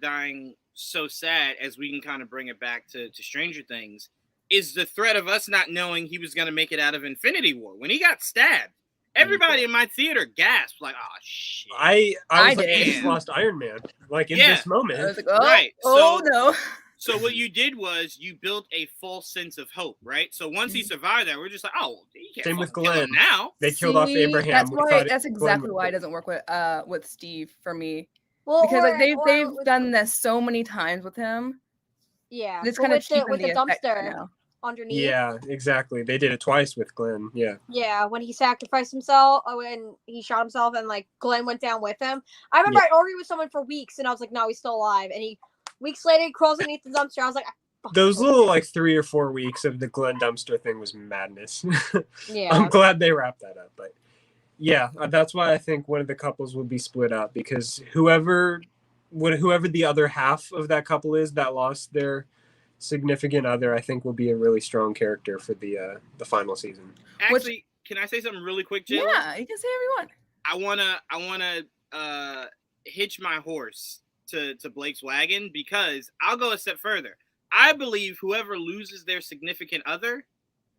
dying so sad, as we can kind of bring it back to Stranger Things, is the threat of us not knowing he was going to make it out of Infinity War. When he got stabbed, everybody in my theater gasped, like, "Oh shit!" I I was like, I did. just lost Iron Man. Like in Yeah. this moment. I was like, oh, Right, oh so- no. So what you did was you built a false sense of hope, right? So once he survived that, we're just like, "Oh, you can't Same with fucking kill him Glenn. now." They killed off See, Abraham. That's We why. thought That's Glenn exactly would why it live. doesn't work with Steve for me. Well, because like or they've with- done this so many times with him. Yeah, It's but kind of with the cheapened the effect right dumpster now. underneath. Yeah, exactly. They did it twice with Glenn. Yeah. Yeah, when he sacrificed himself, when he shot himself, and like Glenn went down with him. I remember I argued with someone for weeks, and I was like, "No, he's still alive." And he weeks later he crawls underneath the dumpster. I was like, Those little like 3 or 4 weeks of the Glenn dumpster thing was madness. "Yeah." I'm glad they wrapped that up, but yeah, that's why I think one of the couples will be split up, because whoever the other half of that couple is that lost their significant other, I think will be a really strong character for the final season. Actually, can I say something really quick, Jayla? Yeah, you can say everyone. I wanna hitch my horse to Blake's wagon, because I'll go a step further. I believe whoever loses their significant other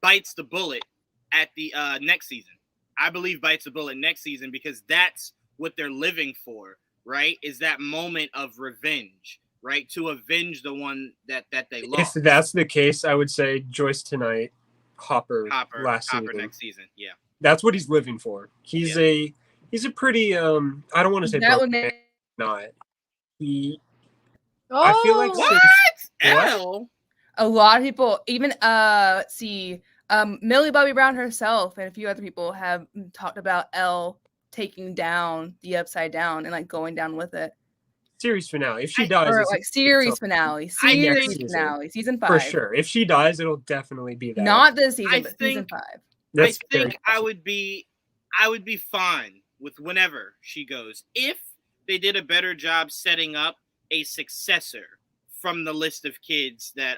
bites the bullet at the next season. I believe bites the bullet next season, because that's what they're living for, right? Is that moment of revenge, right? To avenge the one that they lost. If that's the case, I would say Joyce tonight, Hopper last season. next season. Yeah. That's what he's living for. He's a pretty I don't want to say That broken would man, make not. He Oh, I feel like What? since L? a lot of people, even let's see, Millie Bobby Brown herself and a few other people have talked about Elle taking down the Upside Down and like going down with it. series finale. If she dies, Or it's like series finale, think- season 5. for sure. If she dies, it'll definitely be that. Not this season, I but season think- 5. That's I very think I would be fine with whenever she goes, if they did a better job setting up a successor from the list of kids that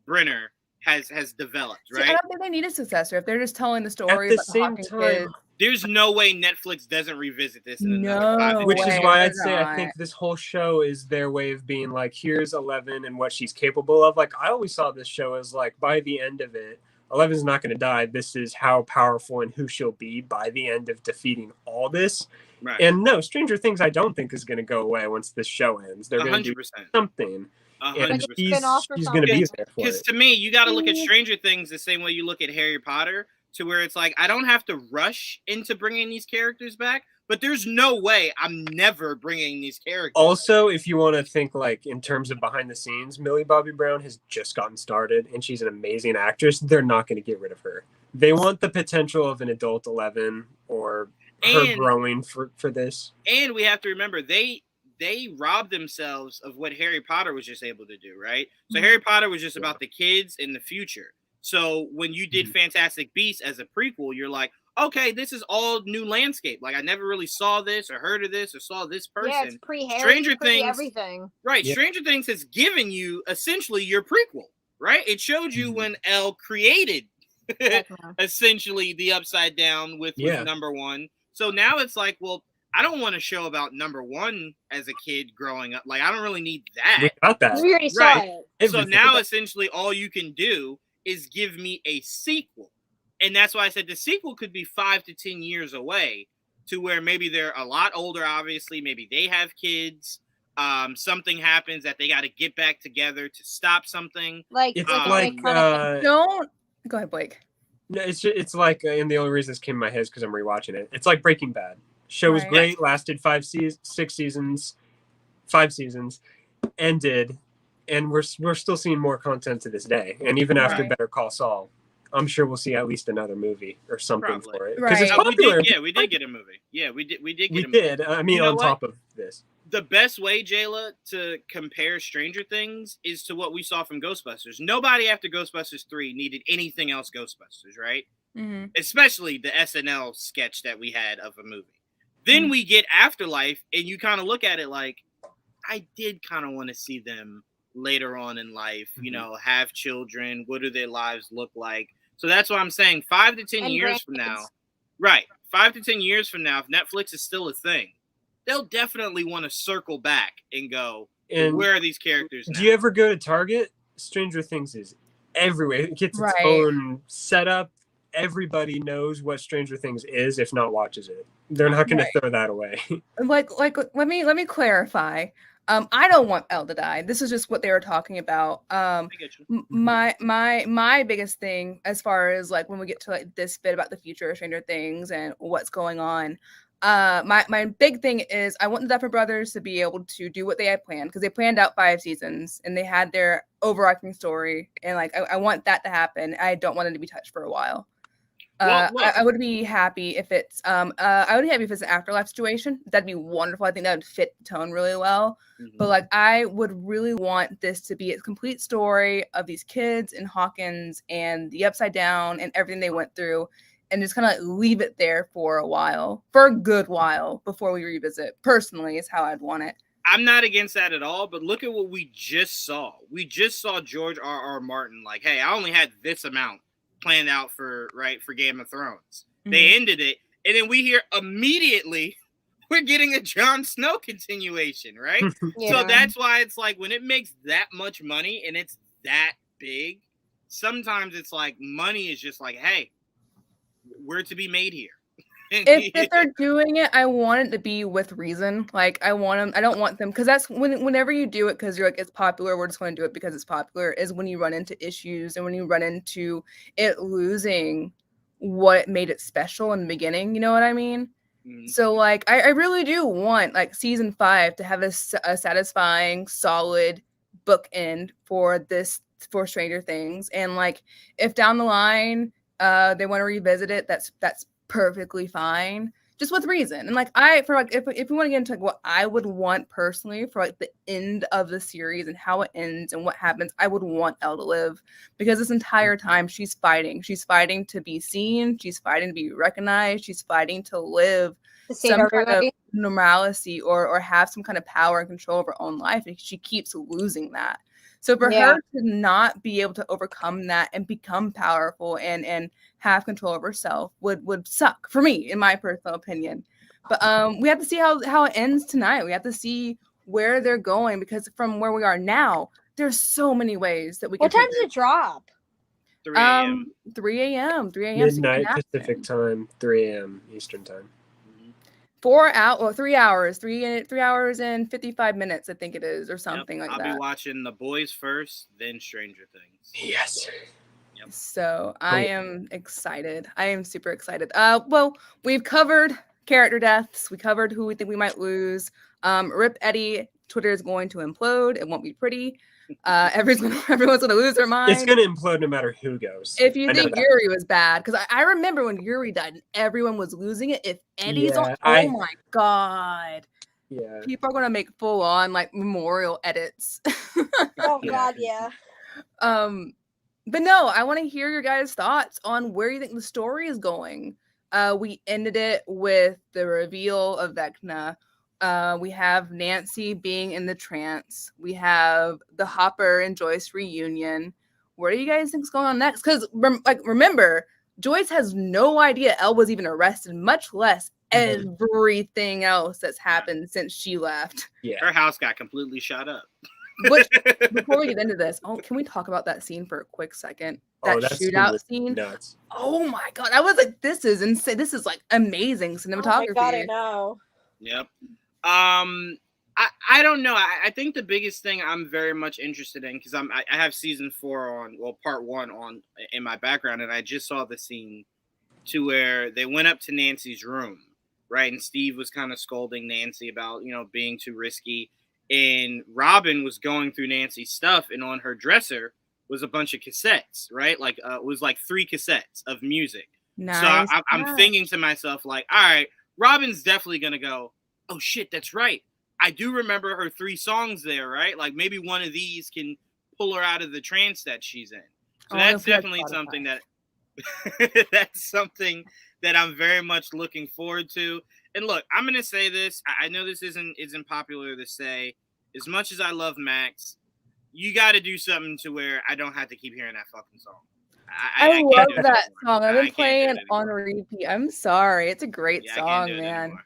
Brenner has developed, See, right? I don't think they need a successor if they're just telling the story At the about the same Hawking time, kids. There's no way Netflix doesn't revisit this in another 5 No which years. is way, why they're I'd say I not. think this whole show is their way of being like, here's 11 and what she's capable of. Like, I always saw this show as like, by the end of it, 11's not going to die. This is how powerful and who she'll be by the end of defeating all this. Right. And no, Stranger Things I don't think is going to go away once this show ends. They're going to do 100%. something. And 100%. she's Spin-off or going to be something. there for Because it. to me, you got to look at Stranger Things the same way you look at Harry Potter, to where it's like, I don't have to rush into bringing these characters back, but there's no way I'm never bringing these characters. Also, if you want to think like in terms of behind the scenes, Millie Bobby Brown has just gotten started and she's an amazing actress. They're not going to get rid of her. They want the potential of an adult 11 or her growing for this. And we have to remember, they robbed themselves of what Harry Potter was just able to do, right? So Harry Potter was just about the kids in the future. So when you did Fantastic Beasts as a prequel, you're like, okay, this is all new landscape. Like, I never really saw this or heard of this or saw this person. Yeah, it's pre-Harry, Stranger Things, everything. right? Yeah. Stranger Things has given you essentially your prequel, right? It showed you when Elle created essentially the Upside Down with number 1. So now it's like, well, I don't want a show about number 1 as a kid growing up. Like, I don't really need that. We got that. We already saw it. So now essentially all you can do is give me a sequel. And that's why I said the sequel could be 5 to 10 years away, to where maybe they're a lot older, obviously. Maybe they have kids. Something happens that they got to get back together to stop something. Like, it's like don't go ahead, Blake. No, it's like, and the only reason this came in my head is because I'm rewatching it. It's like Breaking Bad. Show was great, lasted 6 seasons, 5 seasons, ended, and we're still seeing more content to this day. And even after Better Call Saul, I'm sure we'll see at least another movie or something for it, because it's popular. We did get a movie. Yeah, we did. We did get. We did. I mean, on top of this, the best way, Jayla, to compare Stranger Things is to what we saw from Ghostbusters. Nobody after Ghostbusters 3 needed anything else Ghostbusters, right? Mm-hmm. Especially the SNL sketch that we had of a movie. Then we get Afterlife, and you kind of look at it like, I did kind of want to see them later on in life, you know, have children. What do their lives look like? So that's why I'm saying 5 to 10 years from now, right? 5 to 10 years from now, if Netflix is still a thing, they'll definitely want to circle back and go, and where are these characters now? Do you ever go to Target? Stranger Things is everywhere. It gets its own setup. Everybody knows what Stranger Things is, if not watches it. They're not going to throw that away. Like, let me clarify. I don't want Elle to die. This is just what they were talking about. My biggest thing, as far as like when we get to like this bit about the future of Stranger Things and what's going on, My big thing is I want the Duffer Brothers to be able to do what they had planned, because they planned out 5 seasons and they had their overarching story, and like I want that to happen. I don't want it to be touched for a while. Well, look. I would be happy if it's I would be happy if it's an afterlife situation. That'd be wonderful. I think that would fit the tone really well. But like I would really want this to be a complete story of these kids in Hawkins and the Upside Down and everything they went through, and just kind of leave it there for a while, for a good while, before we revisit. Personally, is how I'd want it. I'm not against that at all, but look at what we just saw. We just saw George R.R. Martin like, hey, I only had this amount planned out for Game of Thrones. They ended it, and then we hear immediately we're getting a Jon Snow continuation, right? Yeah. So that's why it's like when it makes that much money and it's that big, sometimes it's like money is just like, hey, we're to be made here. If they're doing it, I want it to be with reason. Like I want them. I don't want them, because that's whenever you do it because you're like, it's popular, we're just going to do it because it's popular, is when you run into issues and when you run into it losing what made it special in the beginning. You know what I mean? So like I really do want like season 5 to have a satisfying, solid bookend for Stranger Things, and like if down the line they want to revisit it, that's perfectly fine, just with reason. And like if we want to get into like what I would want personally for like the end of the series and how it ends and what happens, I would want Elle to live, because this entire time she's fighting to be seen, she's fighting to be recognized, she's fighting to live some kind of normalcy or have some kind of power and control of her own life, and she keeps losing that. So for her to not be able to overcome that and become powerful and have control of herself would suck for me, in my personal opinion. But we have to see how it ends tonight. We have to see where they're going, because from where we are now, there's so many ways that we can. What time does it drop? 3 a.m. 3 a.m. Midnight Pacific time, 3 a.m. Eastern time. 3 hours, 3 hours and 55 minutes, I think it is, or something like that. I'll be watching The Boys first, then Stranger Things. Yes. Yep. So I am excited. I am super excited. Well, we've covered character deaths. We covered who we think we might lose. Rip Eddie. Twitter is going to implode. It won't be pretty. Everyone's gonna lose their mind. It's gonna implode no matter who goes. If you think Yuri was bad, because I remember when Yuri died and everyone was losing it. If Eddie's on, oh my god. Yeah. People are gonna make full on like memorial edits. Oh god, yeah. But no, I want to hear your guys' thoughts on where you think the story is going. We ended it with the reveal of Vecna. We have Nancy being in the trance. We have the Hopper and Joyce reunion. Where do you guys think is going on next? Because remember, Joyce has no idea Elle was even arrested, much less everything else that's happened since she left. Yeah, her house got completely shot up. Which, before we get into this, can we talk about that scene for a quick second? That shootout scene. Nuts. Oh my god! I was like, "This is insane! This is like amazing cinematography." Oh my god, I know. Yep. I don't know. I think the biggest thing I'm very much interested in, because I have season 4 part 1 on in my background, and I just saw the scene to where they went up to Nancy's room, right? And Steve was kind of scolding Nancy about being too risky. And Robin was going through Nancy's stuff, and on her dresser was a bunch of cassettes, right? Like it was like 3 cassettes of music. Nice. So I'm thinking to myself, like, all right, Robin's definitely gonna go, oh shit, that's right. I do remember her 3 songs there, right? Like maybe one of these can pull her out of the trance that she's in. So that's definitely something that's something that I'm very much looking forward to. And look, I'm going to say this. I know this isn't popular to say. As much as I love Max, you got to do something to where I don't have to keep hearing that fucking song. I love that song. I've been playing it on repeat. I'm sorry. It's a great song, man.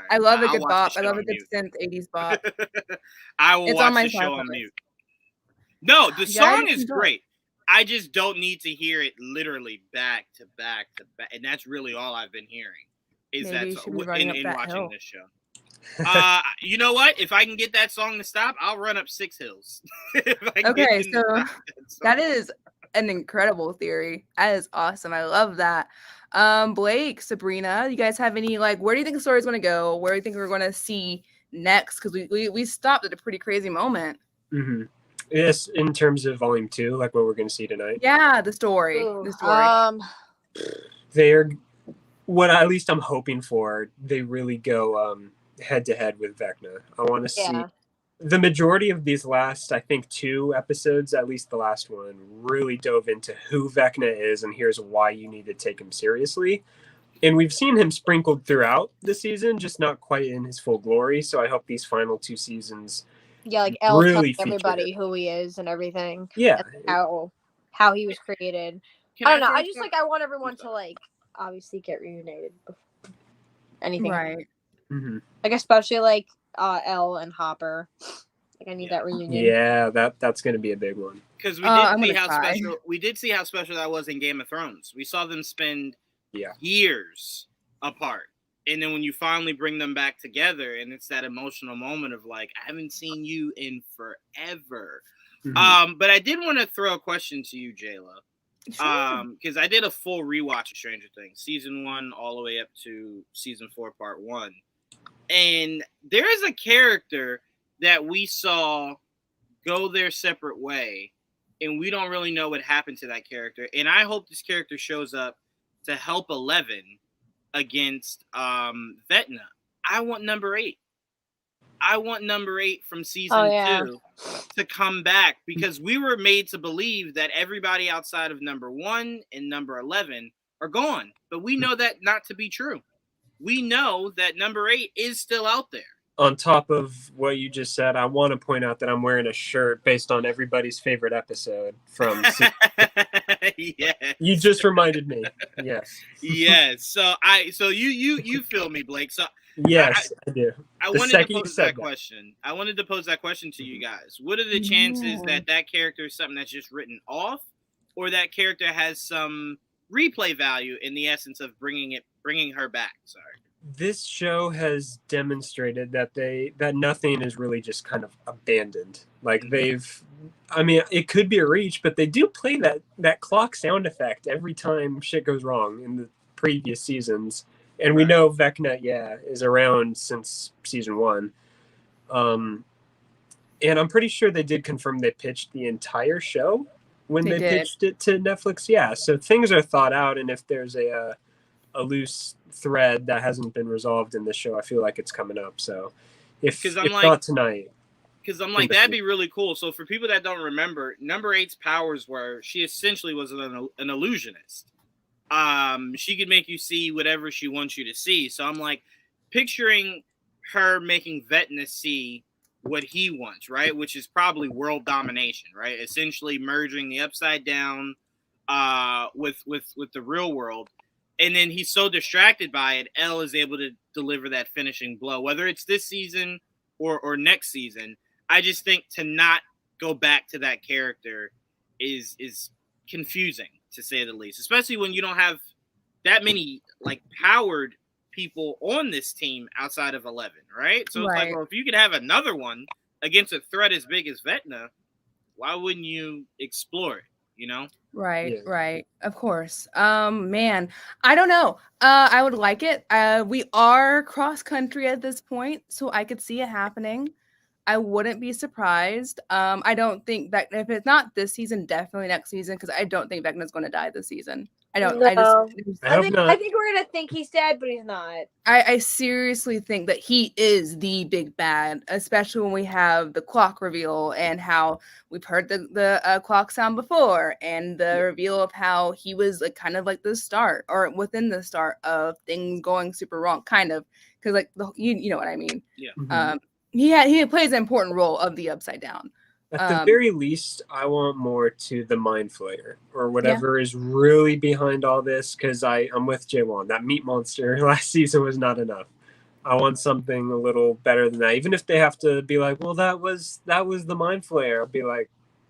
I love a good bop. I love a good synth 80s bop. I will watch the show on mute. No, the song is great. I just don't need to hear it literally back to back to back. And that's really all I've been hearing. Is maybe that in watching hill. this show. You know what? If I can get that song to stop, I'll run up 6 hills. Okay, so that is an incredible theory. That is awesome. I love that. Blake, Sabrina, you guys have any where do you think the story's going to go? Where do you think we're going to see next? Because we stopped at a pretty crazy moment. Mm-hmm. Yes, in terms of volume 2, like what we're going to see tonight. Yeah, the story. Ooh, The story. They're what at least I'm hoping for. They really go head to head with Vecna. I want to see the majority of these last, I think, 2 episodes, at least the last one, really dove into who Vecna is and here's why you need to take him seriously. And we've seen him sprinkled throughout the season, just not quite in his full glory. So I hope these final 2 seasons like Elle really telling everybody feature who he is and everything. Yeah. And how he was created. I don't know. I just I want everyone to obviously get reunited. Anything. Right. Mm-hmm. Especially Elle and Hopper. I need that reunion. Yeah, that's going to be a big one. Because we did see how special that was in Game of Thrones. We saw them spend years apart. And then when you finally bring them back together, and it's that emotional moment of I haven't seen you in forever. Mm-hmm. But I did want to throw a question to you, Jayla. Sure. Because I did a full rewatch of Stranger Things, season 1 all the way up to season 4, part 1. And there is a character that we saw go their separate way, and we don't really know what happened to that character. And I hope this character shows up to help 11 against Vecna. I want number 8. I want number 8 from season 2 to come back, because we were made to believe that everybody outside of number 1 and number 11 are gone. But we know that not to be true. We know that number 8 is still out there. On top of what you just said, I want to point out that I'm wearing a shirt based on everybody's favorite episode from Yes. You just reminded me. Yes. Yes. So you feel me, Blake. So yes, I do. I wanted to pose that question. I wanted to pose that question to you guys. What are the chances that character is something that's just written off, or that character has some replay value in the essence of bringing her back? Sorry. This show has demonstrated that nothing is really just kind of abandoned. It could be a reach, but they do play that clock sound effect every time shit goes wrong in the previous seasons. And we know Vecna, is around since season 1. And I'm pretty sure they did confirm they pitched the entire show when they pitched it to Netflix. Yeah, so things are thought out, and if there's a loose thread that hasn't been resolved in the show, I feel like it's coming up. So if not tonight. Because I'm that'd be really cool. So for people that don't remember, number 8's powers were she essentially was an illusionist. She could make you see whatever she wants you to see. So I'm picturing her making Vecna see what he wants, right? Which is probably world domination, right? Essentially merging the Upside Down with the real world. And then he's so distracted by it, Elle is able to deliver that finishing blow, whether it's this season or next season. I just think to not go back to that character is confusing, to say the least, especially when you don't have that many powered people on this team outside of 11, right? So it's if you could have another one against a threat as big as Vecna, why wouldn't you explore it, Right. Of course. Man, I don't know. I would like it. We are cross country at this point, so I could see it happening. I wouldn't be surprised. I don't think that if it's not this season, definitely next season, because I don't think Vecna's going to die this season. I don't. No. I think we're gonna think he's dead, but he's not. I seriously think that he is the big bad, especially when we have the clock reveal and how we've heard the clock sound before, and the reveal of how he was kind of the start, or within the start of things going super wrong, kind of, because you know what I mean. Yeah. Mm-hmm. He plays an important role of the Upside Down. At the very least, I want more to the Mind Flayer or whatever is really behind all this, because I'm with Juwaan. That meat monster last season was not enough. I want something a little better than that. Even if they have to be well, that was the Mind Flayer. I'll be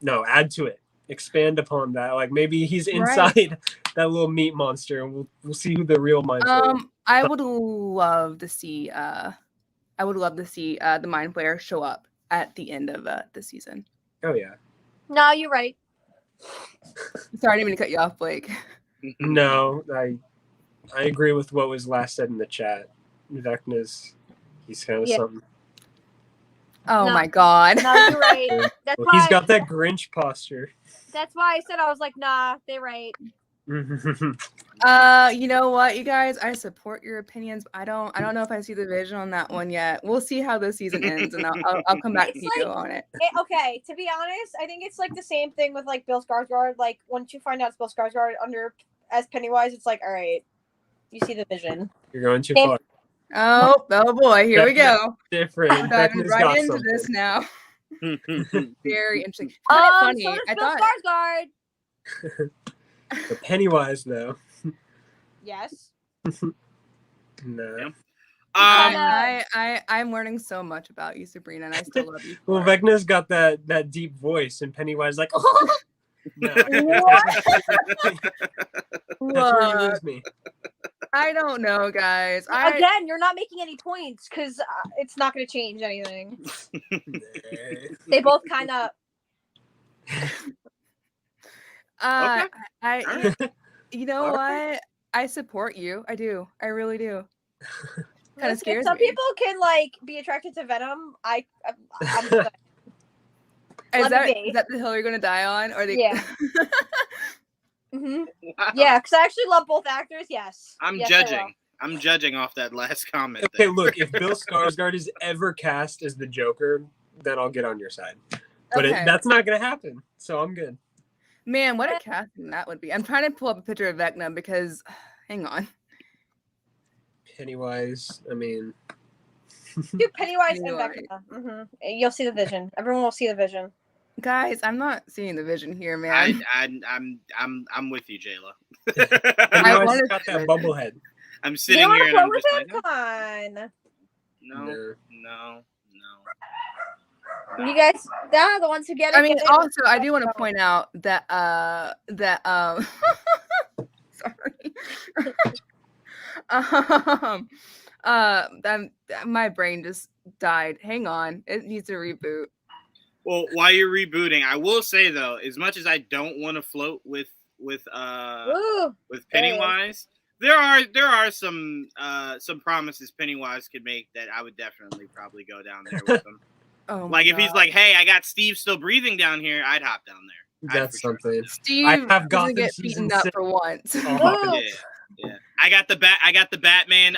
no, add to it. Expand upon that. Maybe he's inside that little meat monster, and we'll see who the real Mind Flayer is. I would love to see the Mind Flayer show up at the end of the season. Oh yeah. No, you're right. Sorry, I didn't mean to cut you off, Blake. No, I agree with what was last said in the chat. Vecna's, he's kind of Yeah. something. Oh No. my god. No, you're right. That's Well, why. he's got that Grinch posture. That's why I said I was like, nah, they're right. You know what, you guys? I support your opinions. But I don't know if I see the vision on that one yet. We'll see how the season ends, and I'll come back It's to you like- on it. Okay, to be honest, I think it's like the same thing with like Bill Skarsgård. Like once you find out it's Bill Skarsgård under as Pennywise, it's like, all right, you see the vision. You're going too Same- far. Oh boy, here we go. Different. We're diving Vecna's right got into something. this now. Very interesting. Kind of funny. So does I Bill thought. Skarsgård. But Pennywise, though. Yes. No. I'm learning so much about you, Sabrina, and I still love you. Well, for it. Vecna's got that deep voice, and Pennywise like, no. That's where you lose me. I don't know, guys. Again, you're not making any points because it's not going to change anything. They both kind of. You know what? I support you. I do. I really do. Kind of scares Some me. people can like be attracted to Venom. I'm good. Is Let me be. that the hill you're gonna die on, or the? Yeah. hmm Wow. Yeah, because I actually love both actors. Yes. I'm Yes, I will. judging. I'm judging off that last comment. Okay, there. look, if Bill Skarsgård is ever cast as the Joker, then I'll get on your side. But Okay. that's not going to happen, so I'm good. Man, what a casting that would be. I'm trying to pull up a picture of Vecna because, hang on. Pennywise, I mean... Do Pennywise and Pennywise. Vecna. You'll see the vision. Everyone will see the vision. Guys, I'm not seeing the vision here, man. I'm with you, Jayla. Pennywise wanna- got that bubble head. I'm You sitting don't here want and to play I'm with just him? like, Come on. no. You guys, they're the ones who get it. I mean, get it. also, I do want to point out that sorry. My brain just died. Hang on, it needs a reboot. Well, while you're rebooting, I will say though, as much as I don't want to float with Ooh, Pennywise, there are some promises Pennywise could make that I would definitely probably go down there with him. Oh, Like my if he's God. like, "Hey, I got Steve still breathing down here," I'd hop down there. I'd That's for sure something. hop Steve I have Gotham doesn't get season beaten up 6. for once. Oh, down. Yeah. I got the Batman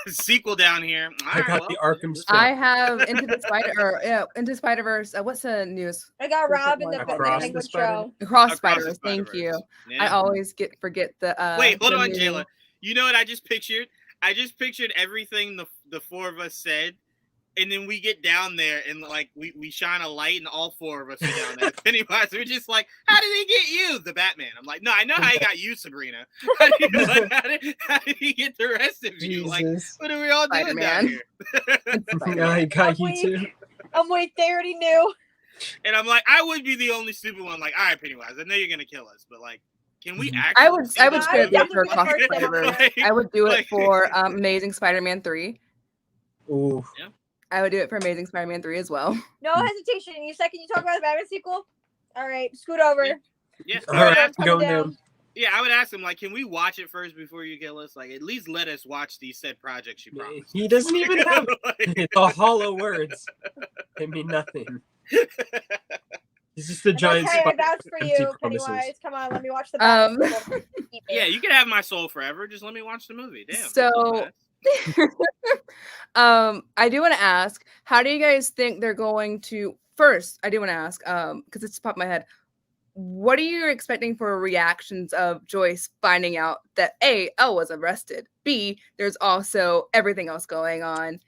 sequel down here. I got the Arkham spin. I have Into Spider-Verse. What's the news? I got Rob in the Across the Penguin Spider- show. Across the Spider-Verse. Thank you. Spider-Verse. Yeah. I always forget the. Wait, hold the on, new- Jayla. You know what I just pictured? I just pictured everything the four of us said, and then we get down there and like we shine a light, and all four of us are down there. Pennywise, we're just like, "How did he get you, the Batman?" I'm like, "No, I know how he got you, Sabrina. How did he get the rest of you? Like, Jesus. what are we all doing down Spider-Man. here?" Yeah, he got you too. I'm wait, they already knew. And I'm like, I would be the only stupid one. Like, all right, Pennywise, I know you're gonna kill us, but like, can we actually? I would see I this would I straight would up do it for definitely Across be the first Spider-Verse. Like, I would do it like- for Amazing Spider-Man 3. Ooh. I would do it for Amazing Spider-Man 3 as well. No hesitation. You second you talk about the Batman sequel. All right, scoot over. Yeah. All I would right, ask- Coming going down. down. Yeah, I would ask him, like, can we watch it first before you kill us? Like, at least let us watch these said projects you promised. He doesn't even have Like- it's all hollow words. They mean nothing. He's just a It's giant okay, I spider vouch for with you, empty promises. Pennywise. Come on, let me watch the Batman sequel. Eat me. Yeah, you can have my soul forever. Just let me watch the movie. Damn. So- I do want to ask, how do you guys think they're going to? First, I do want to ask, because it's popped in my head. What are you expecting for reactions of Joyce finding out that A, Elle was arrested, B, there's also everything else going on?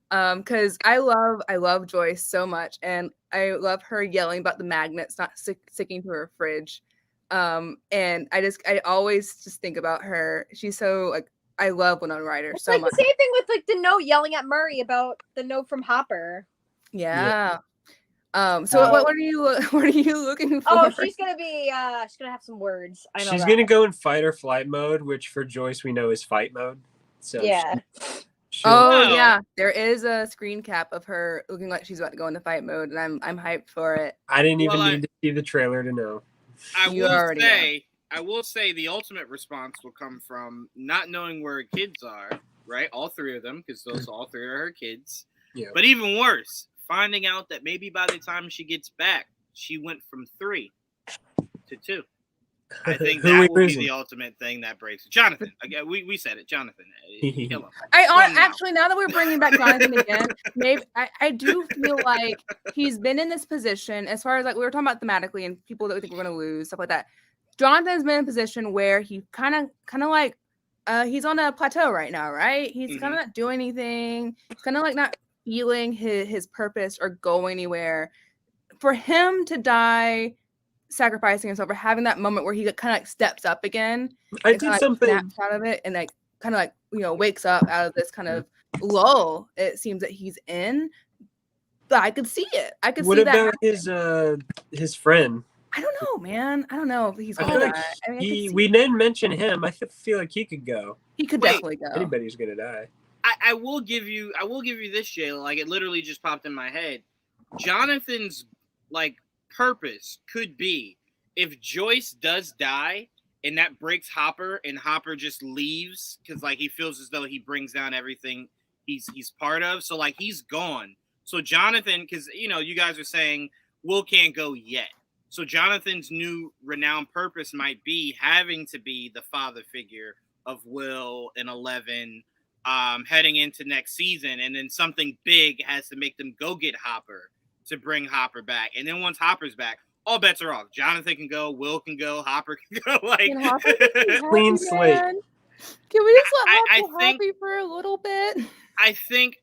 Because I love Joyce so much, and I love her yelling about the magnets not sticking to her fridge. And I always just think about her. She's so like, I love Winona Ryder It's so like much. the same thing with like the note yelling at Murray about the note from Hopper. Yeah. So what are you looking for? Oh, she's gonna have some words. I know She's that. gonna go in fight or flight mode, which for Joyce we know is fight mode. So Yeah. she'll- Oh Wow. yeah, there is a screen cap of her looking like she's about to go into fight mode, and I'm hyped for it. I didn't even Well, need to see the trailer to know. I You will already say, I will say, the ultimate response will come from not knowing where her kids are. Right, all three of them, because those all three are her kids. Yeah. But even worse, finding out that maybe by the time she gets back, she went from 3 to 2. I think Who that we will be losing? the ultimate thing that breaks. Jonathan, again, we said it. Jonathan, kill him. Actually, now that we're bringing back Jonathan again, maybe I do feel like he's been in this position as far as like we were talking about thematically and people that we think we're going to lose, stuff like that. Jonathan's been in a position where he kind of like he's on a plateau right now, right? He's kind of not doing anything. He's kind of like not feeling his purpose or going anywhere. For him to die sacrificing himself or having that moment where he kind of like steps up again, I and did like something. snaps out of it and like kind of like wakes up out of this kind of lull it seems that he's in. But I could see it. I could What see that. about his friend? I don't know, man. I don't know if he's I gonna feel die. like I mean, I could see we didn't mention him. I feel like he could go. he could Wait, definitely go. Anybody's gonna die. I will give you this, Jayla. Like, it literally just popped in my head. Jonathan's like purpose could be if Joyce does die and that breaks Hopper and Hopper just leaves because like he feels as though he brings down everything he's part of. So like he's gone. So Jonathan, because you guys are saying Will can't go yet. So Jonathan's new renowned purpose might be having to be the father figure of Will and 11 heading into next season. And then something big has to make them go get Hopper to bring Hopper back. And then once Hopper's back, all bets are off. Jonathan can go, Will can go, Hopper can go. Like Can Hopper just be happy, Clean slate. man? Can we just let I Hopper think- happy for a little bit? I think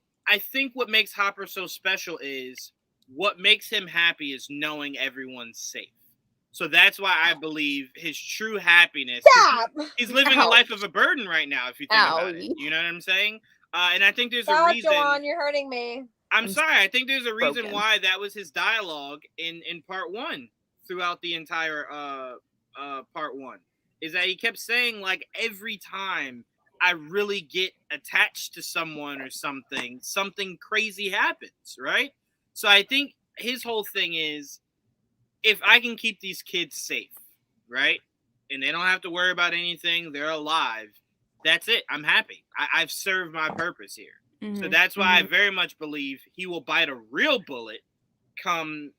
what makes Hopper so special is what makes him happy is knowing everyone's safe. So that's why I believe his true happiness. Stop. He's living a life of a burden right now, if you think about Owie. it. You know what I'm saying? And I think there's a Stop, reason. Juwaan, you're hurting me. I'm sorry. I think there's a reason broken. why that was his dialogue in part 1 throughout the entire part 1. Is that he kept saying like every time I really get attached to someone or something crazy happens, right? So I think his whole thing is if I can keep these kids safe, right? And they don't have to worry about anything, they're alive. That's it. I'm happy. I've served my purpose here. So that's why I very much believe he will bite a real bullet come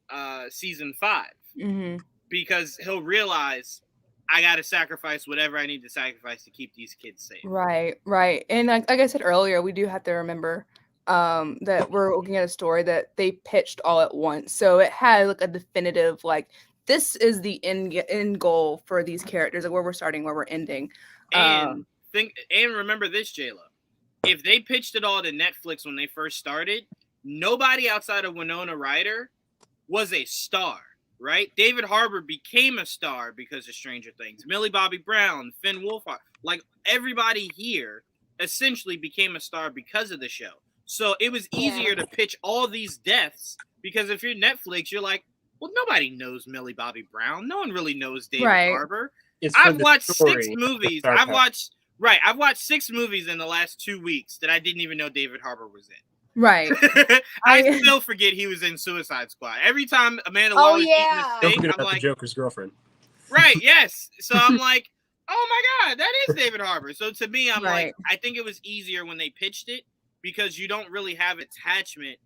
season 5. Because he'll realize I got to sacrifice whatever I need to sacrifice to keep these kids safe. Right. And like I said earlier, we do have to remember that we're looking at a story that they pitched all at once. So it had like a definitive, like, this is the end goal for these characters, like where we're starting, where we're ending. And remember this, Jayla. If they pitched it all to Netflix when they first started, nobody outside of Winona Ryder was a star, right? David Harbour became a star because of Stranger Things. Millie Bobby Brown, Finn Wolfhard, like everybody here essentially became a star because of the show. So it was easier to pitch all these deaths because if you're Netflix, you're like, well, nobody knows Millie Bobby Brown. No one really knows David Harbour. I've watched 6 movies. I've watched 6 movies in the last 2 weeks that I didn't even know David Harbour was in. Right. I still forget he was in Suicide Squad. Every time Amanda Waller's eating yeah. this Don't thing, forget I'm about like, the Joker's girlfriend. right, yes. So I'm like, oh my God, that is David Harbour. So to me, I'm like, I think it was easier when they pitched it because you don't really have attachment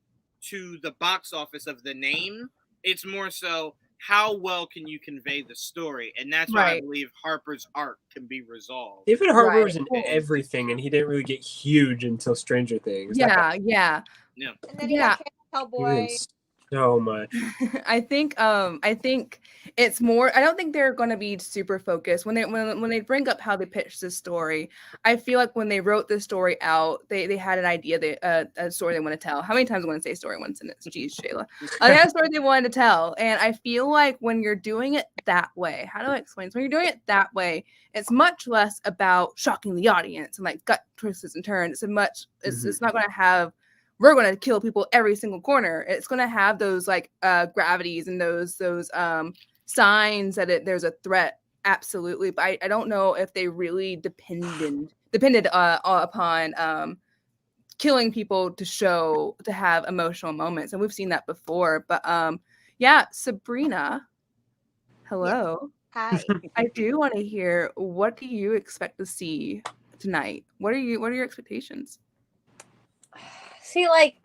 to the box office of the name. It's more so how well can you convey the story? And that's why I believe Harper's arc can be resolved. David Harbour was in everything, and he didn't really get huge until Stranger Things. Yeah. And then he got Hellboy. So much. I think it's more. I don't think they're going to be super focused when they bring up how they pitched this story. I feel like when they wrote this story out, they had an idea, a story they want to tell. How many times I want to say story in one sentence? Jeez, Shayla. They had a story they wanted to tell, and I feel like when you're doing it that way, how do I explain this? When you're doing it that way, it's much less about shocking the audience and like gut twists and turns. It's not going to have, we're going to kill people every single corner. It's going to have those like gravities and those signs that there's a threat. Absolutely. But I don't know if they really depended upon killing people to have emotional moments. And we've seen that before. But yeah, Sabrina, hello. Hi. I do want to hear, what do you expect to see tonight? What are your expectations? See, like,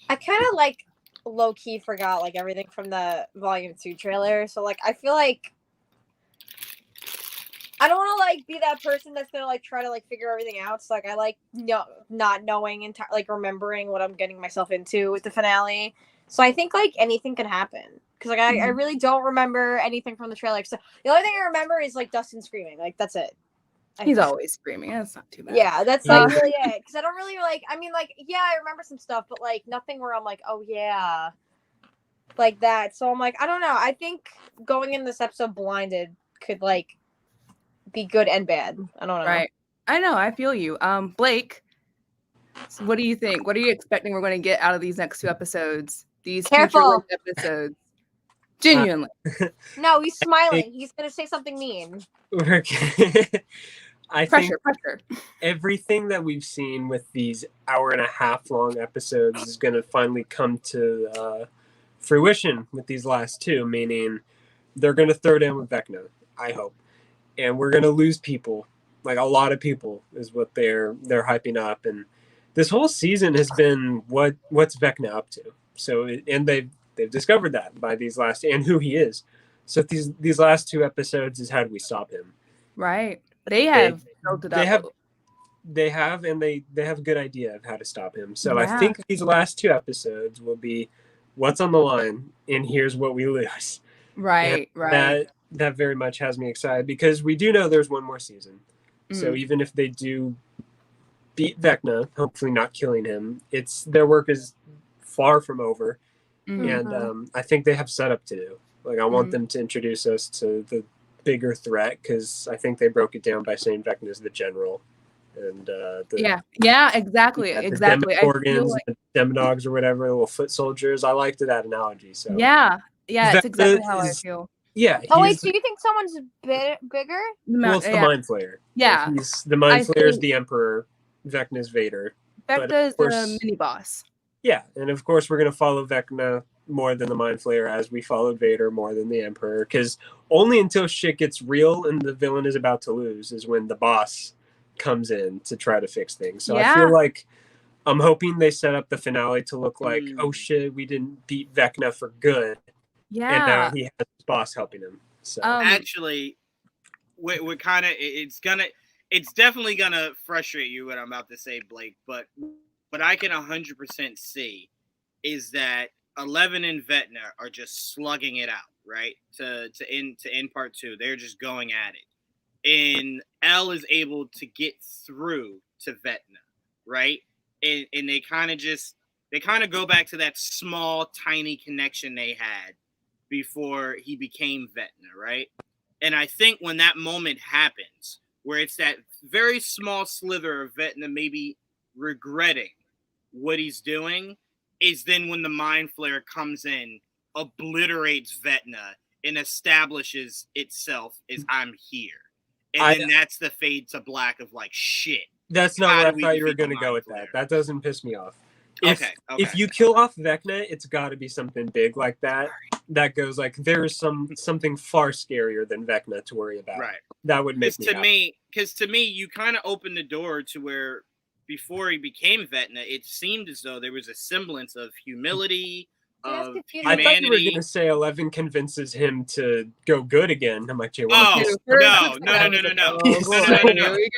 I kind of like low key forgot like everything from the Volume 2 trailer. So like, I feel like I don't want to like be that person that's gonna like try to like figure everything out. So like, I like not knowing and like remembering what I'm getting myself into with the finale. So I think like anything can happen because like I really don't remember anything from the trailer. So the only thing I remember is like Dustin screaming. Like that's it. He's always screaming. That's not too bad. Yeah, that's Yeah. like really it. Because I don't really like. I mean, like, yeah, I remember some stuff, but like nothing where I'm like, oh yeah, like that. So I'm like, I don't know. I think going in this episode blinded could like be good and bad. I don't know. Right. I know. I feel you. Blake, so what do you think? What are you expecting we're going to get out of these next 2 episodes? These Careful. future episodes. Genuinely. No, he's smiling. He's gonna say something mean. I Pressure. think everything that we've seen with these 1.5 hour long episodes is going to finally come to fruition with these last 2, meaning they're going to throw down with Vecna, I hope. And we're going to lose people, like a lot of people is what they're hyping up. And this whole season has been what's Vecna up to. So, and they've discovered that by these last, and who he is. So these last 2 episodes is how do we stop him? Right. They have built it up. They have, and they have a good idea of how to stop him. So Yeah. I think these last 2 episodes will be what's on the line, and here's what we lose. Right. And Right. That very much has me excited because we do know there's one more season. So even if they do beat Vecna, hopefully not killing him, their work is far from over. And I think they have setup to do. Like I want them to introduce us to the bigger threat because I think they broke it down by saying Vecna is the general, and exactly. the Demogorgons, the Demodogs or whatever, little foot soldiers. I liked that analogy. So it's exactly how I feel. Yeah. Oh wait, so you think someone's bigger? Well, it's the Mind Flayer. Yeah. The Mind Flayer is the Emperor. Vecna's Vader. Vecna is the mini boss. Yeah, and of course we're gonna follow Vecna more than the Mind Flayer as we followed Vader more than the Emperor, because only until shit gets real and the villain is about to lose is when the boss comes in to try to fix things. So I feel like I'm hoping they set up the finale to look like, oh shit, we didn't beat Vecna for good. Yeah. And now he has his boss helping him. So actually, we're kind of it's definitely gonna frustrate you what I'm about to say, Blake. But what I can 100% see is that 11 and Vecna are just slugging it out, right? To end part 2, they're just going at it, and L is able to get through to Vecna, right? And they kind of go back to that small, tiny connection they had before he became Vecna, right? And I think when that moment happens, where it's that very small slither of Vecna maybe regretting what he's doing, is then when the Mind Flayer comes in, obliterates Vecna, and establishes itself as I'm here. And then that's the fade to black of like, shit. That's not where I thought you were going to go with that. That doesn't piss me off. If you kill off Vecna, it's got to be something big like that. That goes like there's something far scarier than Vecna to worry about. Right. That would make me. Because to me, you kind of opened the door to where before he became Vecna, it seemed as though there was a semblance of humility. Of humanity. I thought you were going to say 11 convinces him to go good again. I'm like, Jay, no. Here we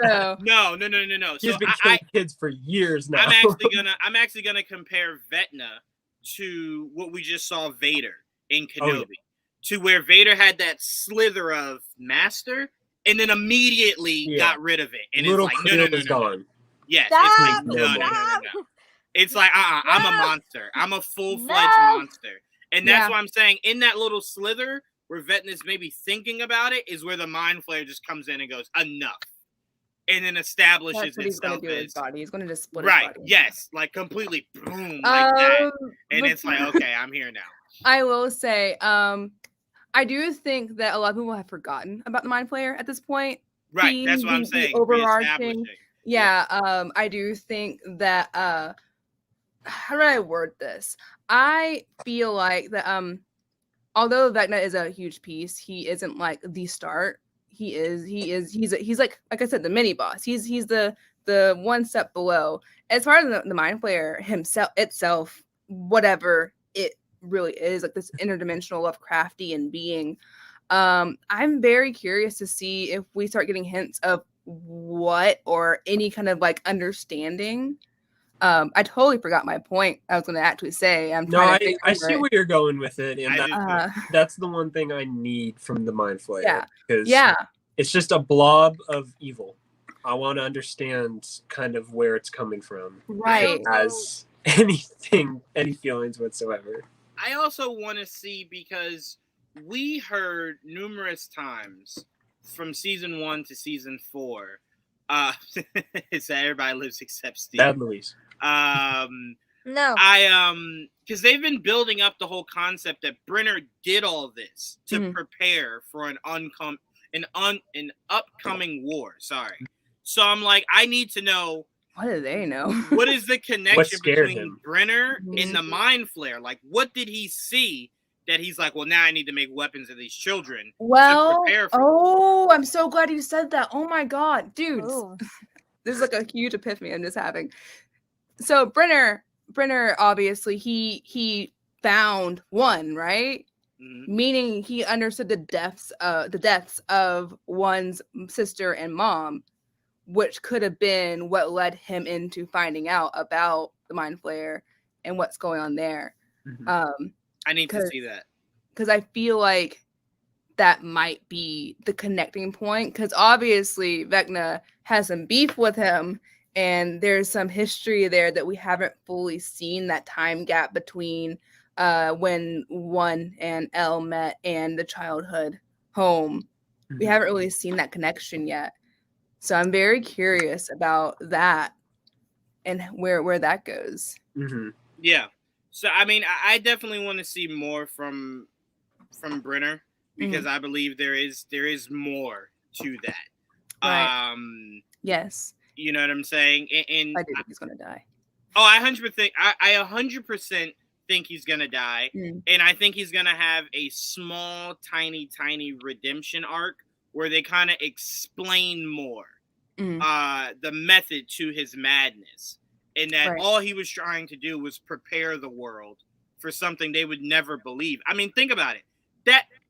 go. No. He's been killing kids for years now. I'm actually gonna compare Vecna to what we just saw Vader in Kenobi, to where Vader had that slither of master, and then immediately got rid of it, and Little it's like no. Gone. Yes, Stop, it's like no. It's like I'm a monster. I'm a full-fledged monster, and that's why I'm saying in that little slither where Vecna's maybe thinking about it is where the Mind Flayer just comes in and goes enough, and then establishes itself as his body. He's going to just split right. his body. Yes, like completely boom like that, and it's like okay, I'm here now. I will say, I do think that a lot of people have forgotten about the Mind Flayer at this point. Right, that's what I'm saying. Overarching. Yeah, I do think that how do I word this? I feel like that although Vecna is a huge piece, he isn't like the start. He's like I said, the mini boss. He's the one step below. As far as the Mind Flayer itself, whatever it really is, like this interdimensional Lovecraftian being. I'm very curious to see if we start getting hints of what or any kind of like understanding. I totally forgot my point I was going to actually say. I see where you're going with it, and that's the one thing I need from the Mind Flayer. Yeah, because it's just a blob of evil. I want to understand kind of where it's coming from. Right. As any feelings whatsoever. I also want to see, because we heard numerous times from season 1 to season 4. It's that everybody lives except Steve. Bad Louise. No. Because they've been building up the whole concept that Brenner did all this to prepare for an upcoming war. Sorry. So I'm like, I need to know. What do they know? What is the connection between him? Brenner and the Mind Flayer? Like, what did he see that he's like, well, now I need to make weapons of these children. Well, to prepare for I'm so glad you said that. Oh my God, dudes. Ooh. This is like a huge epiphany I'm just having. So Brenner, obviously, he found one, right? Mm-hmm. Meaning he understood the deaths of one's sister and mom, which could have been what led him into finding out about the Mind Flayer and what's going on there. Mm-hmm. I need to see that, because I feel like that might be the connecting point, because obviously Vecna has some beef with him, and there's some history there that we haven't fully seen, that time gap between when One and Elle met and the childhood home. Mm-hmm. We haven't really seen that connection yet. So I'm very curious about that and where that goes. Mm-hmm. Yeah. So I mean, I definitely want to see more from Brenner, because I believe there is more to that. Right. Yes. You know what I'm saying? And I do think he's gonna die. Oh, I 100% think he's gonna die, and I think he's gonna have a small, tiny redemption arc where they kind of explain more the method to his madness, and that all he was trying to do was prepare the world for something they would never believe. I mean, think about it.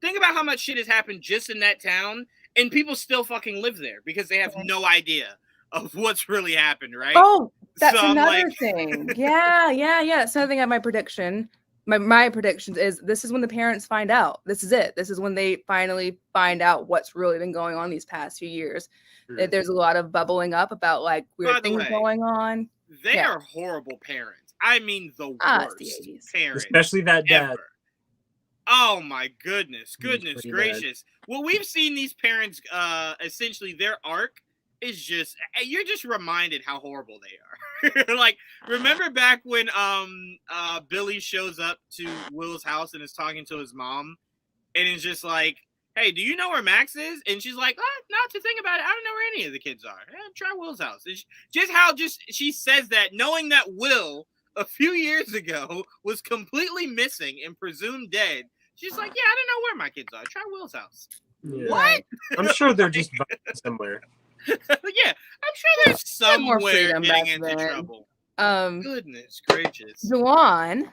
Think about how much shit has happened just in that town, and people still fucking live there because they have no idea of what's really happened, right? Oh, that's So another thing. Yeah. That's another thing at my prediction. My predictions is this is when the parents find out. This is it. This is when they finally find out what's really been going on these past few years. That there's a lot of bubbling up about like weird things going on. They are horrible parents. I mean, the worst parents, especially that dad. Ever. Oh my goodness gracious! Bad. Well, we've seen these parents. Essentially, their arc is just, you're just reminded how horrible they are. Like, remember back when Billy shows up to Will's house and is talking to his mom, and is just like, hey, do you know where Max is? And she's like, not to think about it, I don't know where any of the kids are. Try Will's house. It's just how she says that, knowing that Will a few years ago was completely missing and presumed dead. She's like, yeah, I don't know where my kids are. Try Will's house. Yeah. What? I'm sure they're just somewhere. Yeah, I'm sure there's somewhere getting into trouble. Goodness gracious. Juwaan.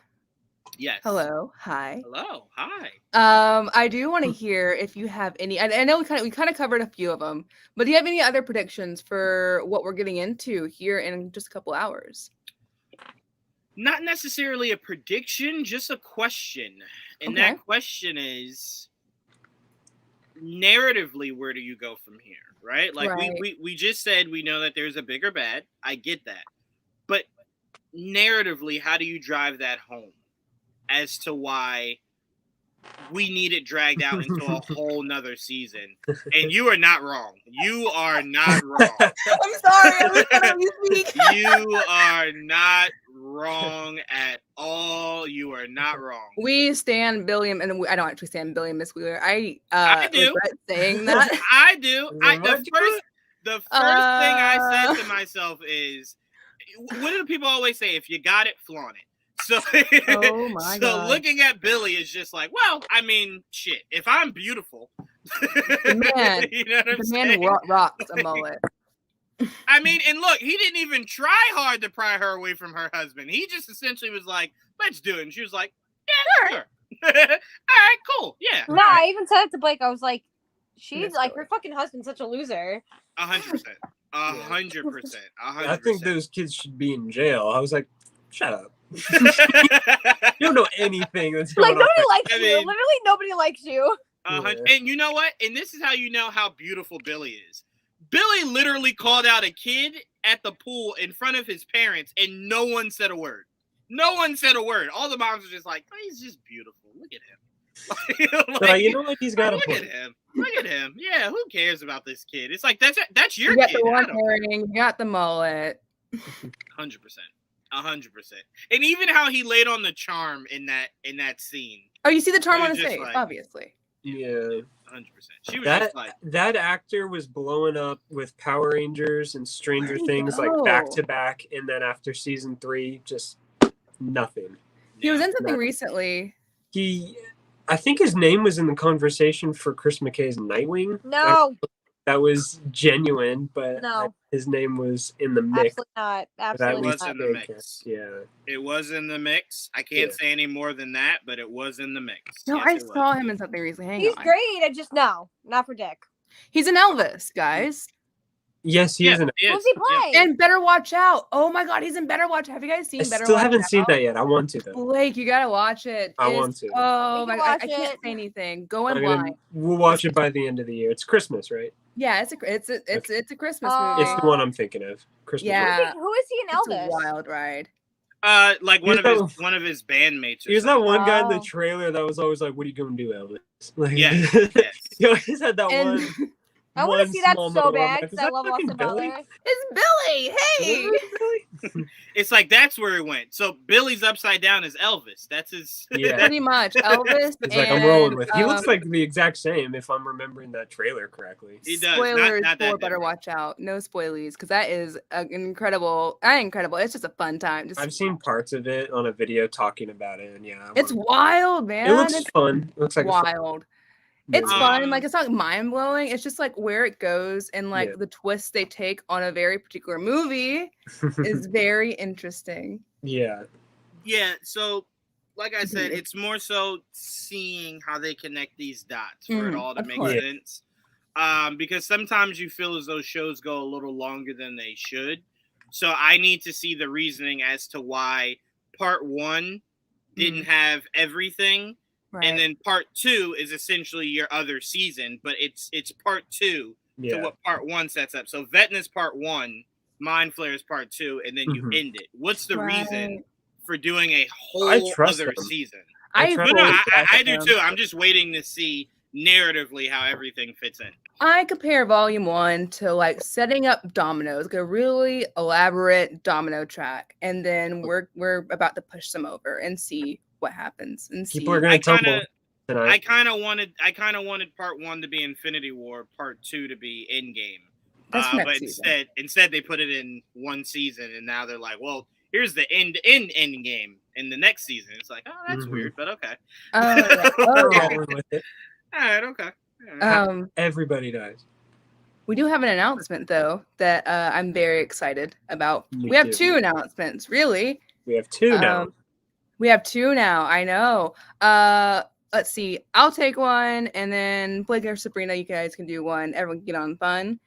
Yes. Hello. Hi. Hello. Hi. I do want to hear if you have any. I know we kind of covered a few of them, but do you have any other predictions for what we're getting into here in just a couple hours? Not necessarily a prediction, just a question, and that question is, narratively, where do you go from here? Right? Like we just said, we know that there's a bigger bad. I get that. But narratively, how do you drive that home as to why we need it dragged out into a whole nother season? And you are not wrong. You are not wrong. I'm sorry. You are not wrong at all. You are not wrong. We stand Billy, and I don't actually stand Billy and Miss Wheeler. I do. regret saying that. I do. The first thing I said to myself is, what do people always say? If you got it, flaunt it. So, Oh my so God. looking at Billy is just like, well, I mean, shit. If I'm beautiful, The man, you know what I'm the saying? man rocks a mullet. I mean, and look, he didn't even try hard to pry her away from her husband. He just essentially was like, "Let's do it," and she was like, "Yeah, sure." All right, cool, yeah. No, I even said it to Blake. I was like, she's Miss like, Billy. her fucking husband's such a loser. 100%, 100%, I think those kids should be in jail. I was like, shut up. that. You don't know anything that's Like, going on. nobody likes I you. mean- Literally, nobody likes you. And you know what? And this is how you know how beautiful Billy is. Billy literally called out a kid at the pool in front of his parents, and no one said a word. No one said a word. All the moms were just like, "Oh, he's just beautiful. Look at him." But you know what? He's got a look point. at him. Look at him. Yeah, who cares about this kid? It's like that's your You got kid. the I one don't- herring, you got the mullet. 100%. 100%. And even how he laid on the charm in that scene. Oh, you see the charm It on was his just face, like- obviously. Yeah. 100%. She was just like, That actor was blowing up with Power Rangers and Stranger Where'd he Things like go? back to back, and then after season 3, just nothing. He was yeah. in something No. recently. I think his name was in the conversation for Chris McKay's Nightwing. No, That was genuine, but No. his name was in the mix. absolutely not. That Absolutely was not. in the mix. Yeah. It was in the mix. I can't Yeah. say any more than that, but it was in the mix. No, Yes, I it was. saw him in something recently. Hang He's on. great. I just no, not for Dick. He's an Elvis, guys. Yes, he is in it. Yes, Who's he yeah. play? And Better Watch Out. Oh my God, he's in Better Watch. Have you guys seen I Better still Watch haven't Out? seen that yet. I want to though. Blake, you gotta watch it. I It's- want to. Oh We my can God, I watch can't it. say anything. Go in I'm gonna- blind. we'll watch it by the end of the year. It's Christmas, right? Yeah, it's a Christmas Oh. movie. It's the one I'm thinking of. Christmas. Yeah. Who is he in It's a Elvis? wild ride. Like Here's one of his bandmates. Or Here's that something. one guy in the Oh. trailer that was always like, "What are you gonna do, Elvis?" Like, Yes, he yes. always had that And one. I want to one see that small so moment where I'm bad like, because "Is I that love fucking Austin Billy?" Butler. it's Billy. Hey. It's like that's where it went. So Billy's upside down is Elvis. That's his. Yeah. Pretty much. Elvis. It's like I'm rolling and, with. He looks like the exact same if I'm remembering that trailer correctly. He does. Spoilers Not that for Better different. Watch Out. No spoilies, because that is an incredible. Incredible. It's just a fun time. Just I've seen parts of it on a video talking about it, and yeah, It's wild, man. it looks It's fun. It looks like a fun wild. It's movie. fun. Like it's not mind blowing. It's just like where it goes and like Yeah. the twists they take on a very particular movie is very interesting. Yeah, Yeah. So, like I said, Mhm. it's more so seeing how they connect these dots for it Mhm, all to of make course. sense. Because sometimes you feel as though shows go a little longer than they should. So I need to see the reasoning as to why part one didn't have everything. Right. And then part two is essentially your other season, but it's part two yeah. to what part one sets up. So Vecna's part one, Mind Flayer's part two, and then you Mhm. end it. What's the reason Right. for doing a I whole trust other them. season? I trust But no, fully I do trust too. them. I'm just waiting to see narratively how everything fits in. I compare Volume 1 to like setting up dominoes, like a really elaborate domino track, and then we're about to push them over and see what happens. And see. People are gonna I tumble kind of tonight. wanted part one to be Infinity War, part two to be Endgame. That's for But next season. instead they put it in one season, and now they're like, well, here's the end game in the next season. It's like, oh, that's Mhm. weird, but okay. Oh, yeah. We're Okay. rolling with it. All right, okay. All right. Everybody dies. We do have an announcement though that I'm very excited about. Me We have too. 2 announcements, really. We have 2 now. We have 2 now. I know. Let's see. I'll take one, and then Blake or Sabrina, you guys can do one. Everyone can get on fun.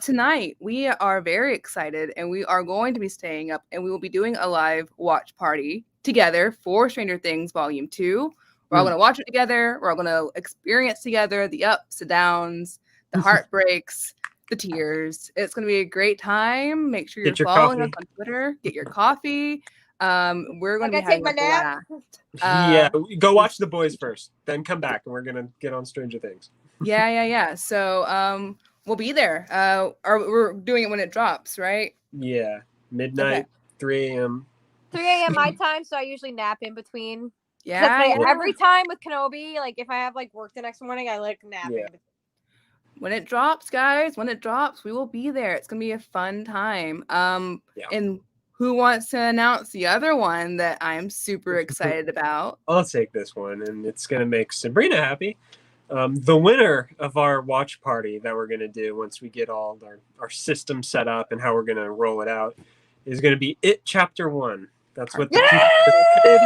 Tonight, we are very excited, and we are going to be staying up, and we will be doing a live watch party together for Stranger Things Volume 2. We're all going to watch it together. We're all going to experience together the ups, the downs, the heartbreaks, the tears. It's going to be a great time. Make sure you're Get your following us coffee. on Twitter. Get your coffee. We're going to I be gotta take having a my nap. blast. Yeah, go watch The Boys first, then come back, and we're gonna get on Stranger Things. Yeah. So we'll be there. Or we're doing it when it drops, right? Yeah, midnight, 3 a.m. 3 a.m. my time, so I usually nap in between. 'Cause Yeah. that's yeah. every time with Kenobi, like if I have like work the next morning, I like nap. Yeah. When it drops, guys, when it drops, we will be there. It's gonna be a fun time. Yeah. And who wants to announce the other one that I'm super excited about? I'll take this one, and it's going to make Sabrina happy. The winner of our watch party that we're going to do once we get all our system set up and how we're going to roll it out is going to be It Chapter 1. That's what the people did.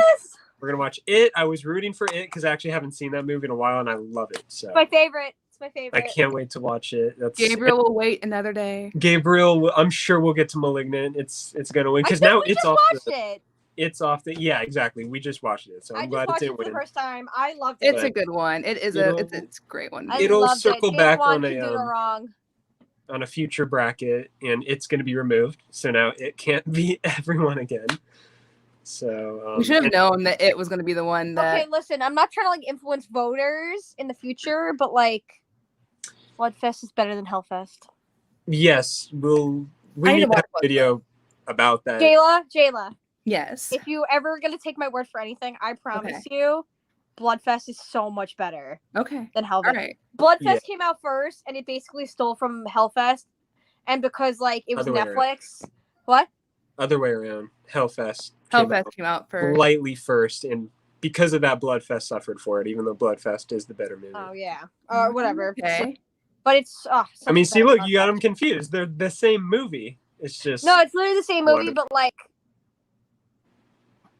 We're going to watch It. I was rooting for It because I actually haven't seen that movie in a while, and I love it. So It's my favorite. It's my favorite. I can't wait to watch it. Gabriel will wait another day. Gabriel, I'm sure we'll get to Malignant. It's going to win because I think now we it's just off. watched it. It's off the. Yeah, exactly. We just watched it, so I I'm just glad watched it it didn't for the win. first time. I loved it. It's a good one. It is it's a great one. I It'll loved circle it. back James Wan on can do no wrong. a future bracket, and it's going to be removed. So now it can't beat everyone again. So we should have known that it was going to be the one that. Okay, listen. I'm not trying to like influence voters in the future, but like, Bloodfest is better than Hellfest. Yes, we need to have a video about that. Jayla. Yes. If you ever gonna take my word for anything, I promise you, Bloodfest is so much better. Okay. Than Hellfest. All right. Bloodfest came out first, and it basically stole from Hellfest, and because like it was Netflix. What? Other way around. Hellfest came out first. Slightly first, and because of that, Bloodfest suffered for it, even though Bloodfest is the better movie. Oh yeah, or whatever. Okay. But it's. I mean, see, look, you got them confused. They're the same movie. It's just no, it's literally the same movie, but like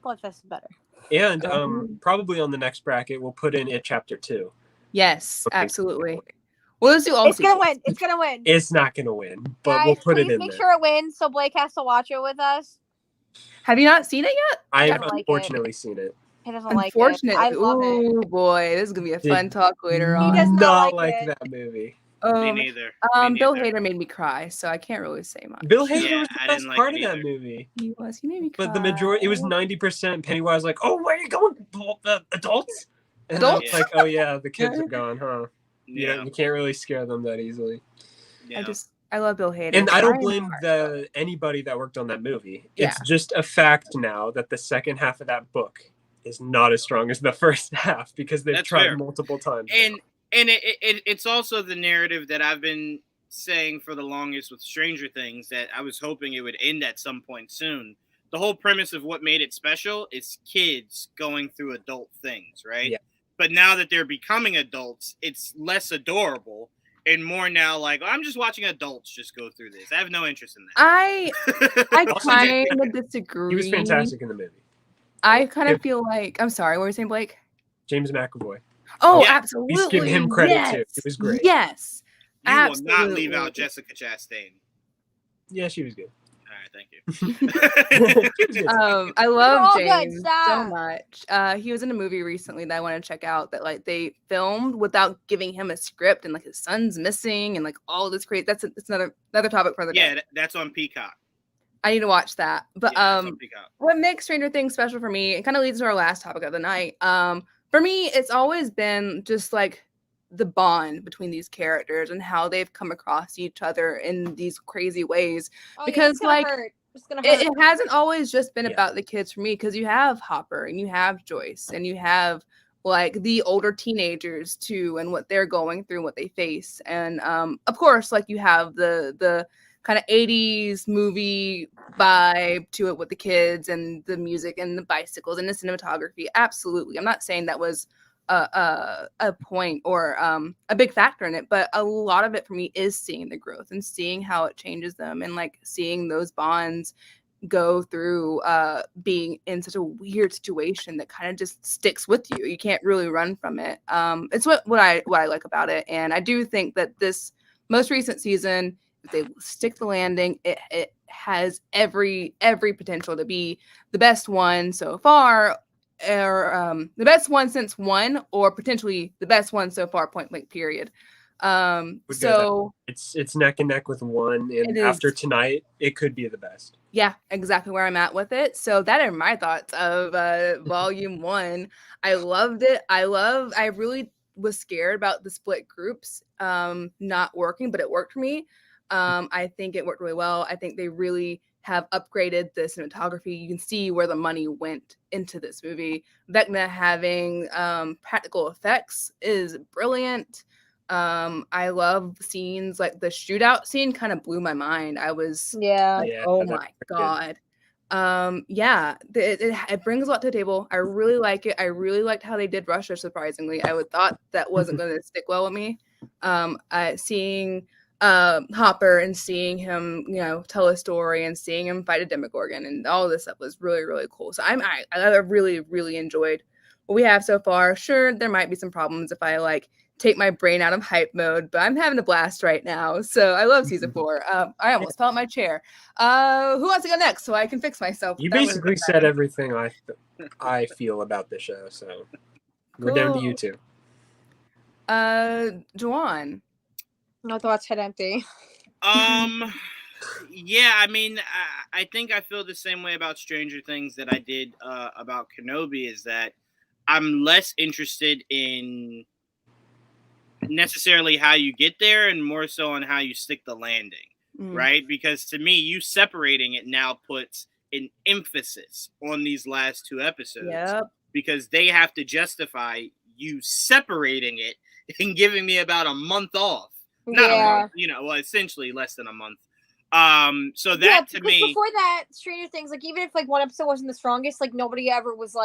Bloodfest is better. And probably on the next bracket, we'll put in It Chapter 2. Yes, absolutely. Well, let's do all. It's gonna win. It's gonna win. It's not gonna win, but guys, we'll put it please in make there. sure it wins, so Blake has to watch it with us. Have you not seen it yet? I've unfortunately seen it. He doesn't like it. Unfortunately, I love it. Oh boy, this is gonna be a fun talk later on. He does not like it. that movie. Me neither. Bill Hader made me cry, so I can't really say much. Bill Hader was the best part of that movie. He was. He made me cry. But the majority, it was 90% Pennywise. Like, oh, where are you going, adults? And Adults? it's like, oh yeah, the kids are gone, huh? Yeah. You can't really scare them that easily. Yeah. I love Bill Hader. And I don't blame anybody that worked on that movie. It's just a fact now that the second half of that book is not as strong as the first half because they've tried multiple times. And it's also the narrative that I've been saying for the longest with Stranger Things, that I was hoping it would end at some point soon. The whole premise of what made it special is kids going through adult things, right? Yeah. But now that they're becoming adults, it's less adorable and more now like, I'm just watching adults just go through this. I have no interest in that. I kind of disagree. He was fantastic in the movie. I kind of feel like, I'm sorry, what were you saying, Blake? James McAvoy. Oh, yeah. Absolutely. He's giving him credit too. It was great. Yes. You will not leave out Jessica Chastain. Yeah, she was good. All right, thank you. I love James so much. He was in a movie recently that I want to check out that like they filmed without giving him a script, and like his son's missing and like all this crazy. That's another topic for the day. Yeah, that's on Peacock. I need to watch that. But what makes Stranger Things special for me, it kind of leads to our last topic of the night. For me, it's always been just like the bond between these characters and how they've come across each other in these crazy ways. Because like it hasn't always just been about the kids for me, because you have Hopper and you have Joyce and you have like the older teenagers too, and what they're going through, what they face. And of course, like you have the kind of 80s movie vibe to it with the kids and the music and the bicycles and the cinematography. Absolutely. I'm not saying that was a point or a big factor in it, but a lot of it for me is seeing the growth and seeing how it changes them, and like seeing those bonds go through being in such a weird situation that kind of just sticks with you. You can't really run from it. It's what I like about it. And I do think that this most recent season, if they stick the landing, it has every potential to be the best one so far, or the best one since one, or potentially the best one so far, point blank period. So it's neck and neck with one, and after tonight it could be the best. Yeah, exactly where I'm at with it. So that are my thoughts of volume 1. I loved it. I really was scared about the split groups not working, but it worked for me. I think it worked really well. I think they really have upgraded the cinematography. You can see where the money went into this movie. Vecna having practical effects is brilliant. I love scenes like the shootout scene kind of blew my mind. I was like, oh my God. Yeah, it brings a lot to the table. I really like it. I really liked how they did Russia. Surprisingly, I would thought that wasn't going to stick well with me. Seeing Hopper and seeing him, tell a story and seeing him fight a Demogorgon and all this stuff was really, really cool. So I really, really enjoyed what we have so far. Sure, there might be some problems if I take my brain out of hype mode, but I'm having a blast right now. So I love season 4. I almost fell out my chair. Who wants to go next so I can fix myself? You basically said everything I feel about the show, so we're down to you two. Juwaan. No thoughts, head empty. Yeah, I mean, I think I feel the same way about Stranger Things that I did about Kenobi, is that I'm less interested in necessarily how you get there and more so on how you stick the landing, right? Because to me, you separating it now puts an emphasis on these last 2 episodes, because they have to justify you separating it and giving me about a month off. Not a month, essentially less than a month. So that to me, before that, Stranger Things, even if one episode wasn't the strongest, nobody ever was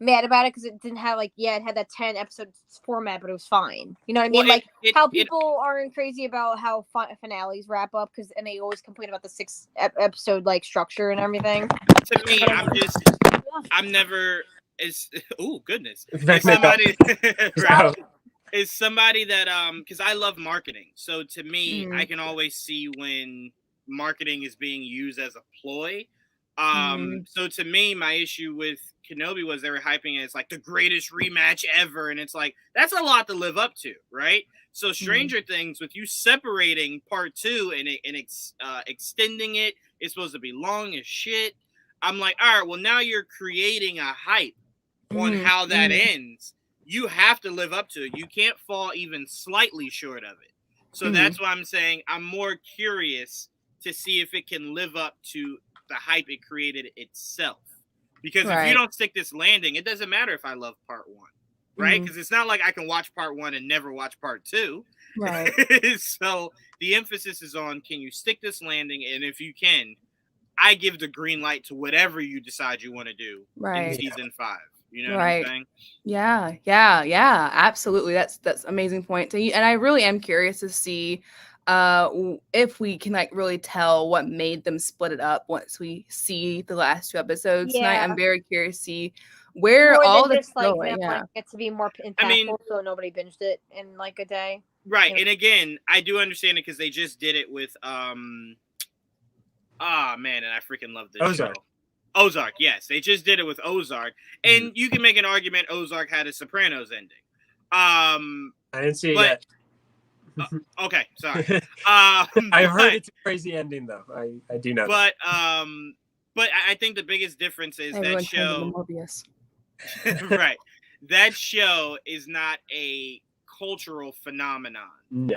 mad about it because it didn't have it had that 10 episode format, but it was fine. You know what I mean? Well, how people aren't crazy about how finales wrap up and they always complain about the 6 episode structure and everything. To me, I'm never is goodness. Is somebody that because I love marketing, so to me, I can always see when marketing is being used as a ploy. So to me, my issue with Kenobi was they were hyping it as the greatest rematch ever, and it's that's a lot to live up to, right? So Stranger Things, with you separating part 2 and extending it, it's supposed to be long as shit. I'm all right, well now you're creating a hype on how that ends. You have to live up to it. You can't fall even slightly short of it. So that's why I'm saying I'm more curious to see if it can live up to the hype it created itself. Because if you don't stick this landing, it doesn't matter if I love part 1, right? Because it's not like I can watch part 1 and never watch part 2. Right. So the emphasis is on, can you stick this landing? And if you can, I give the green light to whatever you decide you want to do in season 5. You know what I'm saying? Yeah, absolutely. That's amazing point. And I really am curious to see if we can really tell what made them split it up once we see the last 2 episodes tonight. I'm very curious to see where all this going. Get to be more impactful, so nobody binged it in a day. Right, and again, I do understand it because they just did it with and I freaking love this show. Ozark, yes. They just did it with Ozark. And you can make an argument Ozark had a Sopranos ending. I didn't see it yet. Okay, sorry. I heard it's a crazy ending, though. I do know but I think the biggest difference is that show... right. That show is not a cultural phenomenon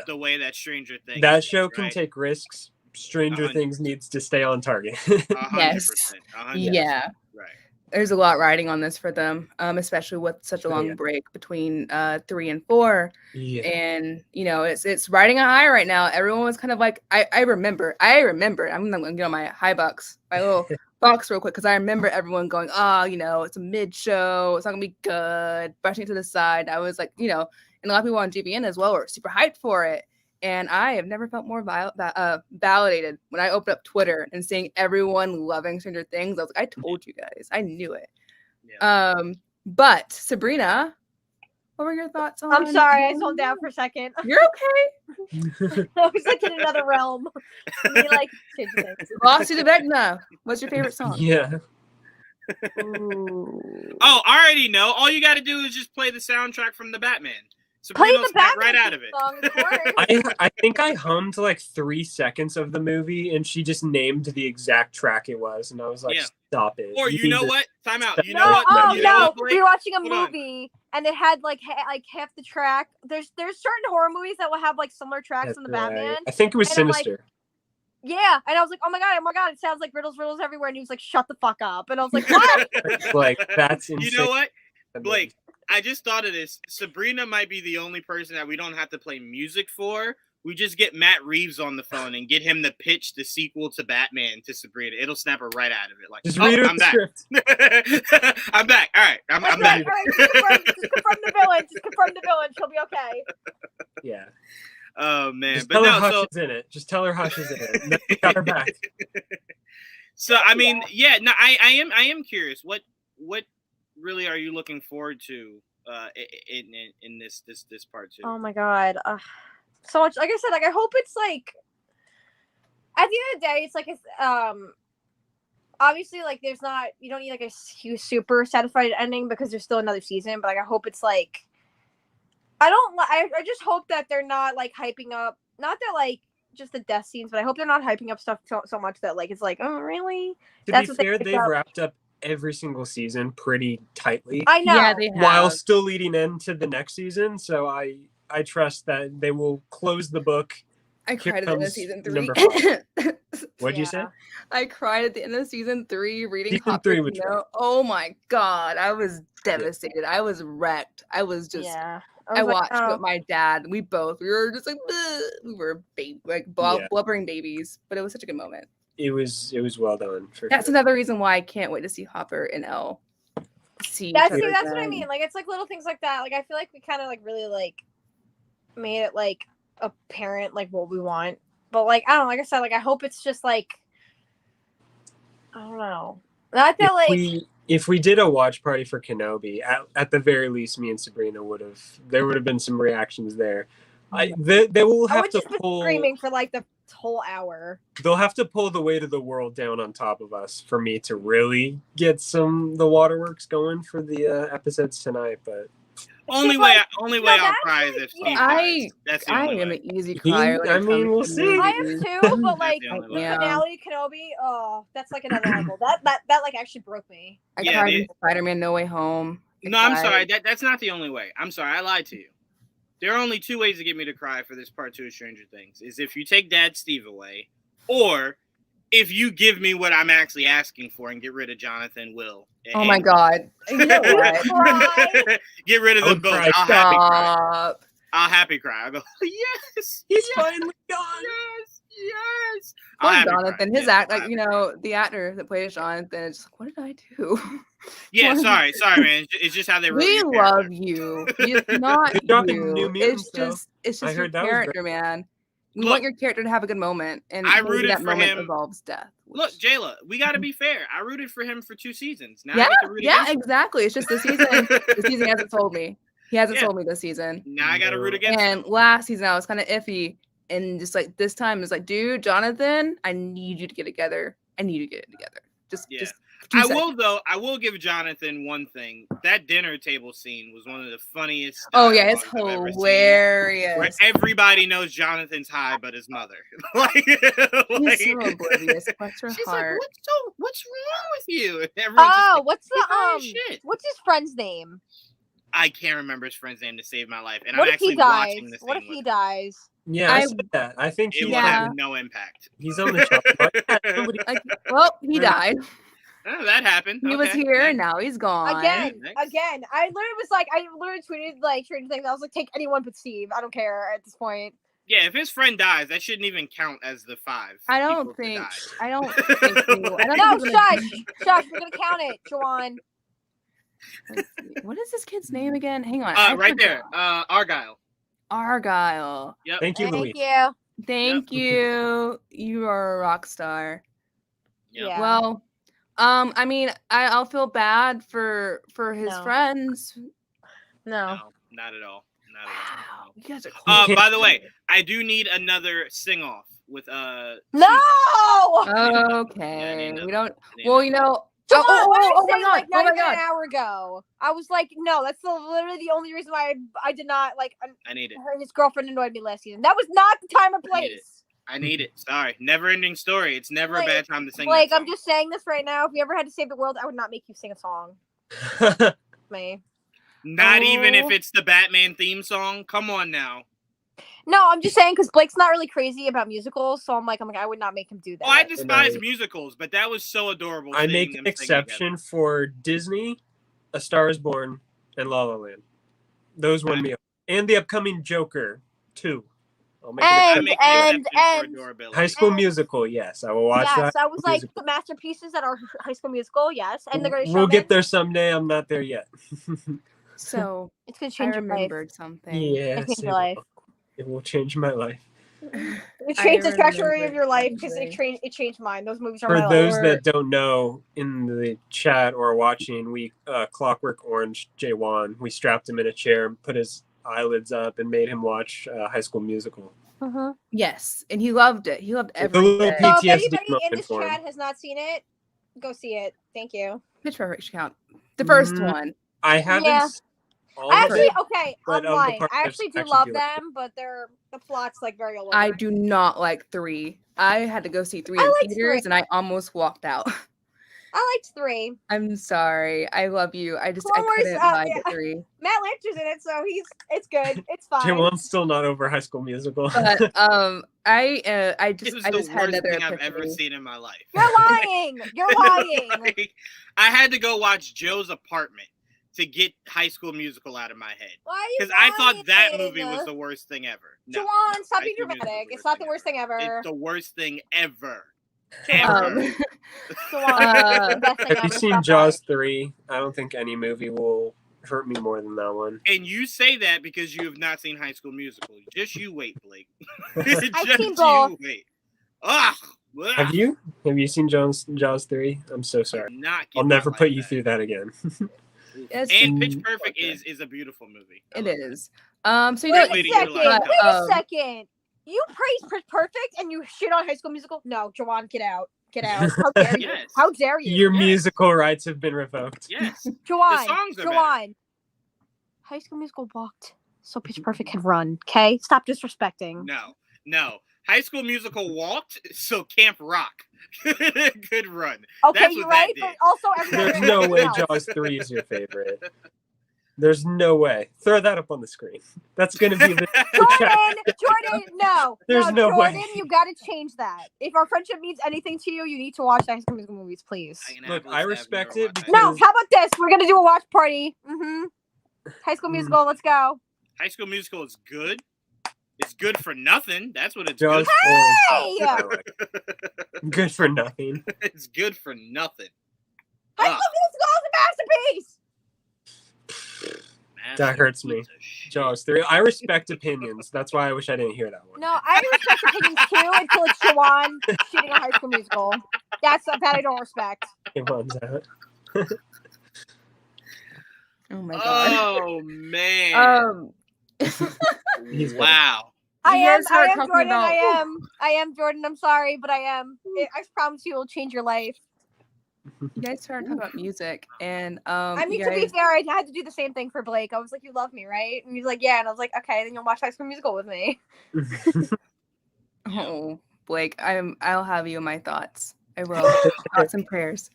the way that Stranger Things That show can take risks. Stranger Things needs to stay on target. 100%. Yeah. Right. There's a lot riding on this for them, especially with such a long break between 3 and 4. Yeah. And it's riding a high right now. Everyone was kind of I remember. I'm gonna get on my high box, my little box real quick, because I remember everyone going, it's a mid show, it's not gonna be good, brushing it to the side. I was and a lot of people on GBN as well were super hyped for it. And I have never felt more validated when I opened up Twitter and seeing everyone loving Stranger Things. I was I told you guys. I knew it. Yeah. But Sabrina, what were your thoughts on? I'm sorry, I zoned out for a second. You're okay. I was in another realm. Lost to the Vecna. What's your favorite song? Yeah. Ooh. Oh, I already know. All you got to do is just play the soundtrack from the Batman. Play the Batman right out of it. Song, I think I hummed 3 seconds of the movie, and she just named the exact track it was, and I was stop it. Or you know what? Time out. You know no, what? Oh you no, we were watching a movie, and it had half the track. There's certain horror movies that will have That's similar tracks in the Batman. I think it was Sinister. Yeah, and I was oh my god, it sounds like riddles everywhere, and he was shut the fuck up, and I was what? That's insane. You know what, Blake? I just thought of this. Sabrina might be the only person that we don't have to play music for we just get Matt Reeves on the phone and get him to pitch the sequel to Batman to Sabrina. It'll snap her right out of it. Like, Just read her I'm the back. script. I'm back. All right, I'm That's back. right. All right, just confirm the villain. Just confirm the villain. She'll be okay. Yeah. Oh man, Just but tell her no. Hush So is in it. Just tell her Hush is in it. And then we got her back. So I mean, yeah, no, I am curious. What really are you looking forward to in this part two? Oh my god, so much. Like I said, like I hope it's like at the end of the day, it's like it's obviously like there's not, you don't need like a super satisfied ending because there's still another season. But like I hope it's like I just hope that they're not like hyping up, not that like just the death scenes, but I hope they're not hyping up stuff so much that like it's like, oh really? To That's be what they fair, picked they've up. wrapped up every single season pretty tightly. I know. Yeah, they have. While still leading into the next season, so I trust that they will close the book. I Here cried at the end of comes season 3. number 5. What'd you say? Yeah. I cried at the end of season 3 reading Season Hopper 3 was Kino. Oh my god, I was devastated. I was wrecked. I was just. Yeah. I was like, watched oh. with my dad. We were just like, "Bleh." We were blubbering babies, but it was such a good moment. It was well done. For That's sure. another reason why I can't wait to see Hopper and Elle. See, That's each other what I again. mean. Like it's like little things like that. Like I feel like we kind of like really like made it like apparent like what we want. But like I don't know, like I said, like I hope it's just like I don't know. Not that If we did a watch party for Kenobi, at the very least, me and Sabrina there would have been some reactions there. They will I have would to just been pull. screaming for like the whole hour. They'll have to pull the weight of the world down on top of us for me to really get the waterworks going for the episodes tonight. But Only See, way like, I'll no, cry that's is if like- Steve yeah. cries. That's the I only am way. an easy crier. when I it mean, comes we'll to see. I am movies. too, but like the only the way. Yeah. finale Kenobi, oh, that's like another level. That like actually broke me. I Yeah, cried they- in Spider-Man No Way Home. I No, I'm cried. sorry. That's not the only way. I'm sorry. I lied to you. There are only 2 ways to get me to cry for this part 2 of Stranger Things. Is if you take Dad Steve away, or if you give me what I'm actually asking for and get rid of Jonathan, Will. Oh my god. You know what? Cry. Get rid of I them would both. cry. I'll happy cry. Stop. I'll happy cry. I'll go, yes. He's yes, finally gone. yes. Poor I'll happy Jonathan. cry. His Yeah, act, I'll like, happy the actor that plays Jonathan is just like, what did I do? Yeah, What- sorry, man. It's just how they wrote We your love character. you. It's not Good job in New you. Mutants, It's I just your heard that was character, man. We Look, want your character to have a good moment, and I maybe rooted that for moment him. involves death. Look, which- Jayla, we got to be fair. I rooted for him for 2 seasons. Now I yeah, get to root yeah, against him. exactly. It's just the season. The season hasn't sold me. He hasn't Yeah. sold me this season. Now I got to root against him. And last season I was kind of iffy, and just like this time it's like, dude, Jonathan, I need you to get together. I need you to get it together. Just I will though. I will give Jonathan one thing. That dinner table scene was one of the funniest. Oh yeah, it's dialogues I've ever seen, hilarious. where everybody knows Jonathan's high, but his mother. like, He's so oblivious. Bless her she's heart. like, what's wrong with you? And everyone's just Oh, like, what's "He's high as the shit." what's his friend's name? I can't remember his friend's name to save my life, and What I'm if he actually dies? watching this. What if he dies? Yeah, I I- said that. I think It he's, will Yeah. have no impact. he's on the show. But yeah, nobody- Like, well, he died. Oh, that happened. He was Okay, here, next. and now he's gone. Again. Next. I literally was like, I literally tweeted like Stranger Things. I was like, take anyone but Steve. I don't care at this point. Yeah, if his friend dies, that shouldn't even count as the 5. I don't people to think. die. I don't think. I don't No, think we're gonna- shush. We're gonna count it, Juwaan. Let's see. What is this kid's name again? Hang on. I Right forgot. there, Argyle. Argyle. Yep. Thank you, Louis. Thank you. Thank you. You are a rock star. Yep. Yeah. Well, I mean, I'll feel bad for his No. friends. No. No, not at all. Not at all. Wow, you guys are cool. By the way, I do need another sing off with No. Okay, Yeah, we don't. Susan. Well, you know. Juwaan, Oh what did I my say, god! like, Oh not my even an god! hour ago. I was like, no, that's literally the only reason why I did not like. I need it. His girlfriend annoyed me last season. That was not the time or I need it. place. I need it. Sorry. Never ending story. It's never a Like- bad time to sing. Like, that I'm song. just saying this right now. If we ever had to save the world, I would not make you sing a song. Me. Not even if Oh. it's the Batman theme song. Come on now. No, I'm just saying because Blake's not really crazy about musicals, so I'm like, I would not make him do that. Oh, I despise I- musicals, but that was so adorable. I seeing make them an sing together. exception for Disney, A Star Is Born, and La La Land. Those won me over. And the upcoming Joker 2. I'll make I it make And- an exception for and- adorability. High School and- Musical. Yes, I will watch Yes, that. I was like Musical. the masterpieces that are High School Musical. Yes, and the Greatest We'll Showman. get there someday. I'm not there yet. So It's gonna I change your life. remembered something. Yes, Change it your life. will. It will change my life. It changed the trajectory of remembered your life because something. it changed mine. Those movies are For my those life. that don't know, in the chat or watching, we Clockwork Orange Juwaan. We strapped him in a chair and put his eyelids up and made him watch High School Musical. Mhm. Yes, and he loved it. He loved It's a little everything. So if PTSD anybody in moment this for him. chat has not seen it, go see it. Thank you. Pitch Perfect count. The first Mm, one. I haven't. Yeah. s- all I of actually it, okay. but I'm of the lying. parts I I've actually do actually love do like them, but the plot's like very all over. I do not like 3. I had to go see 3 I in liked theaters 3. and I almost walked out. I liked 3. I'm sorry. I love you. I Clone Wars, couldn't vibe yeah. at 3. Matt Lanter's in it, so it's good. It's fine. Juwaan's still not over High School Musical. But I It was I the just had worst another thing I've ever epiphany. seen in my life. You're lying. You're lying. Like, I had to go watch Joe's Apartment to get High School Musical out of my head. Why are you Because I thought that lying? movie was the worst thing ever. No, Juwaan, stop High being School Musical dramatic. is It's not the worst thing ever. It's the worst thing ever. Juwaan, Ever. Juwaan, it's the best thing Have you ever. seen Stop Jaws that. 3? I don't think any movie will hurt me more than that one. And you say that because you have not seen High School Musical. Just you wait, Blake. I've seen you both. wait. Ugh. Have you? Have you seen Jaws 3? I'm so sorry. Not get I'll my never life put you back. through that again. It's And just- Pitch Perfect Okay. is a beautiful movie. I it love is. So you know Great way to utilize but, Wait a um, second. You praise Pitch Perfect and you shit on High School Musical? No, Juwaan, get out. Get out. How dare you? Yes. How dare you? Your Yes. musical rights have been revoked. Yes. Juwaan, songs are Juwaan. High School Musical walked so Pitch Perfect could run. Okay, stop disrespecting. No. High School Musical walked, so Camp Rock could run. Okay, That's you're what that right, did. but also There's everybody. no way else. Jaws 3 is your favorite. There's no way. Throw that up on the screen. That's going to be the Jordan, no. There's no Jordan, way. you gotta change that. If our friendship means anything to you, you need to watch the High School Musical movies, please. Look, I respect it because No, how about this? We're gonna do a watch party. High School Musical, let's go. High School Musical is good. It's good for nothing. That's what it's Jaws good 4 Hey! is I like. Good for nothing. for. It's good for nothing. High School Musical is a masterpiece. That hurts me. Jaws 3. I respect opinions. That's why I wish I didn't hear that one. No, I respect opinions too until it's Juwaan shooting a High School Musical. That's that I don't respect. It runs out. oh my god. Oh man! He's Wow. I You am guys started talking Jordan. about- I am Jordan. I'm sorry, but I am. I promise you, it will change your life. You guys started talking about music and I mean, you to be guys- fair, I had to do the same thing for Blake. I was like, "You love me, right?" And he's like, "Yeah." And I was like, "Okay, then you'll watch High School Musical with me." Oh, Blake, I'll have you in my thoughts. I will. Thoughts and prayers.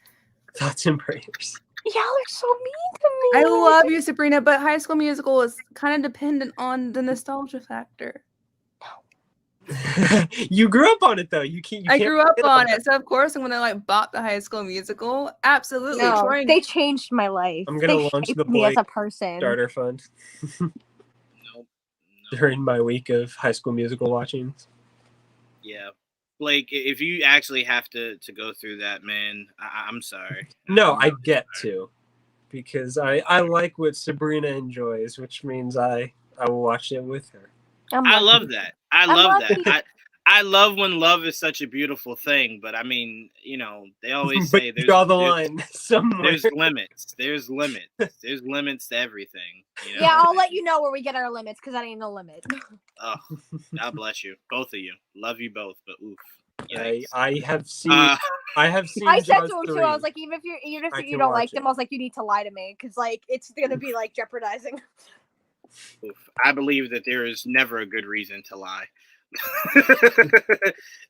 Thoughts and prayers. Y'all are so mean to me. I love you, Sabrina, but High School Musical is kind of dependent on the nostalgia factor. You grew up on it though. You I can't grew up forget on about it, so of course I'm gonna like bop the High School Musical. Absolutely, No, Troy. they changed my life. I'm gonna They launch shaped the me as Blake a person. Starter fund Nope. during my week of High School Musical watchings. Yeah. Blake, if you actually have to go through that, man, I'm sorry. No, I'm I really get sorry. to, because I like what Sabrina enjoys, which means I will watch it with her. I lucky. love that. I I'm love lucky. that. I love when love is such a beautiful thing, but I mean, you know, they always But say you draw the line somewhere. there's limits. There's limits. There's limits to everything. You know? Yeah, I'll let you know where we get our limits because that ain't no limit. Oh, God bless you, both of you. Love you both, but oof. I Yikes. have seen Uh, I have seen I said Jaws to him 3. too. I was like, even if I you can don't watch like them, it. I was like, you need to lie to me because like it's gonna be like jeopardizing. oof. I believe that there is never a good reason to lie.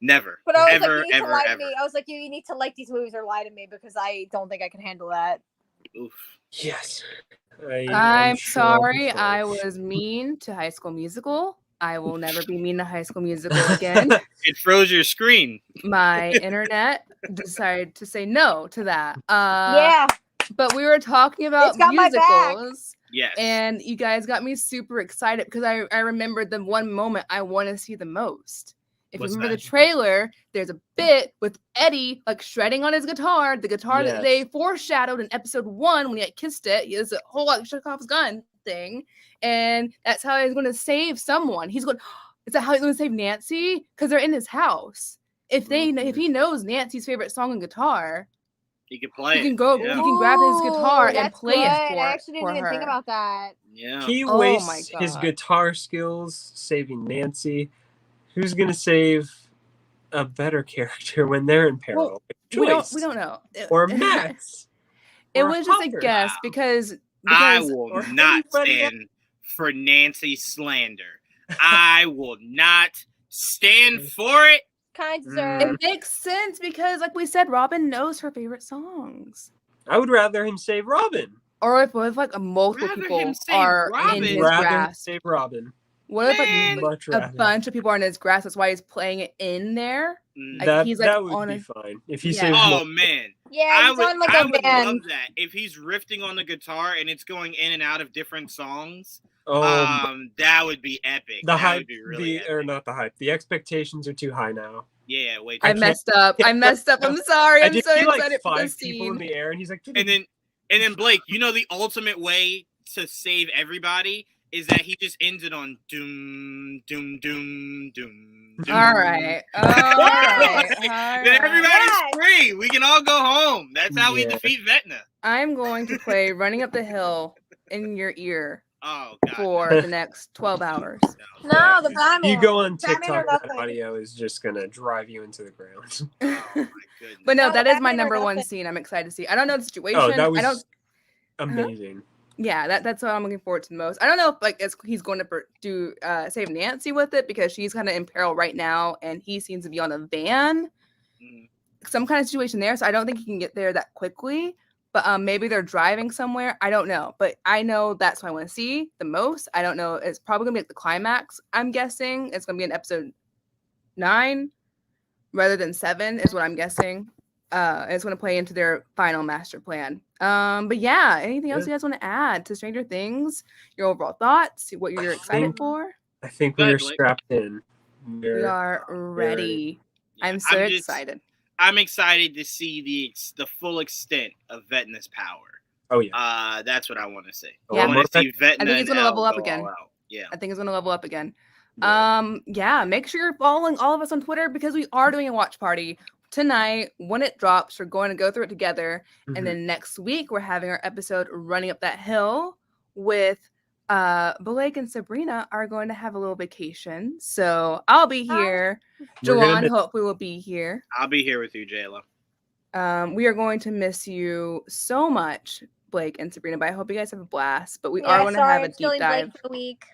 Never. But I was Ever, like, you need ever, to lie ever. to me. I was like, you need to like these movies or lie to me because I don't think I can handle that. Oof. Yes. I'm sure I'll be sorry, fine. I was mean to High School Musical. I will never be mean to High School Musical again. It froze your screen. My internet decided to say no to that. Yeah, But we were talking about It's got my back. musicals. Yes. And you guys got me super excited because I remembered the one moment I want to see the most. If What's you remember that? the trailer, there's a bit with Eddie like shredding on his guitar, the guitar that they Yes. foreshadowed in episode 1 when he had kissed it. He has a whole like Chekhov's gun thing, and that's how he's going to save someone. He's going. Is that how he's going to save Nancy? Because they're in his house. If he knows Nancy's favorite song and guitar, He could play. he can go. Yeah. He can grab his guitar and that's play good. it for I actually didn't even think her. about that. Yeah. He Oh wastes my his God. guitar skills saving Nancy. Who's gonna save a better character when they're in peril? We Joyce don't know. or Max. It or was just a Hopper. guess Wow. because I because will or not anybody else. stand for Nancy slander. I will not stand for it. Kind it deserved. makes sense because like we said, Robin knows her favorite songs. I would rather him save Robin. Or if like multiple Rather people him save are Robin. in I'd his rather him grasp. save Robin. What if Man. like Much a rather. bunch of people are in his grasp? That's why he's playing it in there. Like, that he's, like, that would on be a- fine if he Yeah. saves Oh more. man. Yeah, I he's would, on like I a would band. love that if he's riffing on the guitar and it's going in and out of different songs. Oh, That would be epic. the That hype, would be really epic. or not the hype. The expectations are too high now. Yeah, wait. I can't- messed up. I'm sorry. I I'm did so see like excited for 5 this people in scene. the air, and he's like, And then Blake, you know the ultimate way to save everybody is that he just ends it on doom doom doom doom. doom. All right. All Yes. right. Then everybody's Yes. free. We can all go home. That's how we Yeah. defeat Vecna. I'm going to play Running Up the Hill in your ear Oh god. for the next 12 hours. No, the Batman. you go on Batman or TikTok, that nothing. audio is just gonna drive you into the ground. Oh my goodness. But no, No, that is my Batman or number one nothing. scene. I'm excited to see. I don't know the situation. Oh, that was I don't. amazing. Yeah, that's what I'm looking forward to the most. I don't know if like he's going to do save Nancy with it because she's kind of in peril right now, and he seems to be on a van, Mm. some kind of situation there. So I don't think he can get there that quickly. But maybe they're driving somewhere. I don't know. But I know that's what I want to see the most. I don't know. It's probably gonna be at the climax. I'm guessing it's gonna be in episode 9 rather than 7 is what I'm guessing. It's going to play into their final master plan. But yeah, anything else Yeah. you guys want to add to Stranger Things? Your overall thoughts, what you're excited think- for? I think Go we ahead, are Blake. strapped in. We are ready. Yeah, I'm so just- excited. I'm excited to see the full extent of Vecna's power. Oh yeah. That's what I want to see. Yeah. I want to see Vecna. I think he's and gonna level Elle up go again. all out. Yeah. I think it's going to level up again. Yeah. Yeah, make sure you're following all of us on Twitter because we are doing a watch party tonight. When it drops, we're going to go through it together. Mhm. And then next week, we're having our episode Running Up That Hill with Blake and Sabrina are going to have a little vacation. So I'll be here. We're gonna Juwaan miss- hopefully will be here. I'll be here with you, Jayla. We are going to miss you so much, Blake and Sabrina, but I hope you guys have a blast. But we Yeah, are going to sorry, have a I'm deep stealing dive. Blake for the week.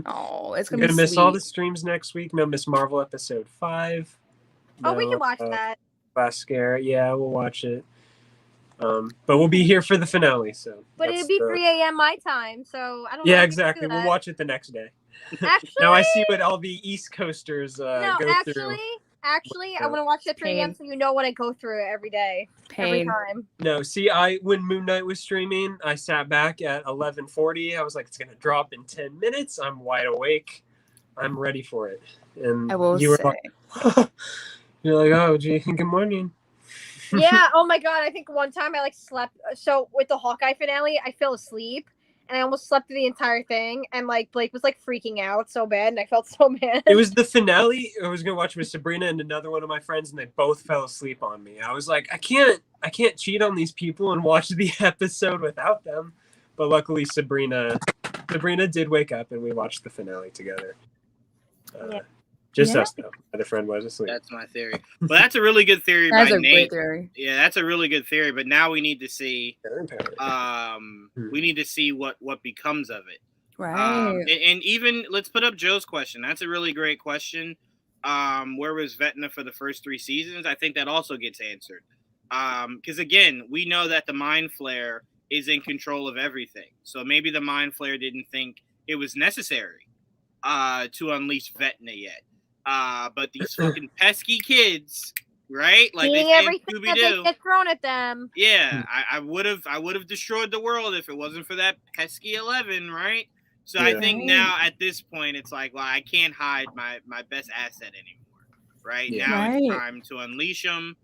Oh, it's I'm going to gonna be miss all the sweet. streams next week. No Miss Marvel episode 5. Oh, we No, can watch that. Last Scare. Yeah, we'll watch it. But we'll be here for the finale. So. But that's it'd be the- 3 a.m. my time, so I don't know. Yeah, if we can exactly. do We'll that. watch it the next day. Actually, Now I see what all the East Coasters no, go actually, through. I want to watch it at 3 a.m. Pain. so you know what I go through every day, every Pain. time. No, see, when Moon Knight was streaming, I sat back at 11:40. I was like, it's gonna drop in 10 minutes. I'm wide awake. I'm ready for it. And I will you were say. like, you're like, oh, gee, good morning. Yeah. Oh my god. I think one time I like slept. So with the Hawkeye finale, I fell asleep and I almost slept through the entire thing. And like Blake was like freaking out so bad, and I felt so bad. It was the finale. I was gonna watch with Sabrina and another one of my friends, and they both fell asleep on me. I was like, I can't cheat on these people and watch the episode without them. But luckily, Sabrina did wake up, and we watched the finale together. Yeah. Just Yeah. us though. My other friend was asleep. That's my theory. But that's a really good theory That's by a great Nate. theory. Yeah, that's a really good theory. But now we need to see. Hmm. We need to see what becomes of it. Right. And even let's put up Joe's question. That's a really great question. Where was Vecna for the first 3 seasons? I think that also gets answered. Because again, we know that the Mind Flayer is in control of everything. So maybe the Mind Flayer didn't think it was necessary to unleash Vecna yet. But these fucking pesky kids right? Like Seeing they say in everything that they Scooby-Doo. get thrown at them. Yeah, I would have destroyed the world if it wasn't for that pesky 11, right? So I Yeah. think Right. now at this point it's like, well, I can't hide my best asset anymore, right? Yeah. Now Right. it's time to unleash them.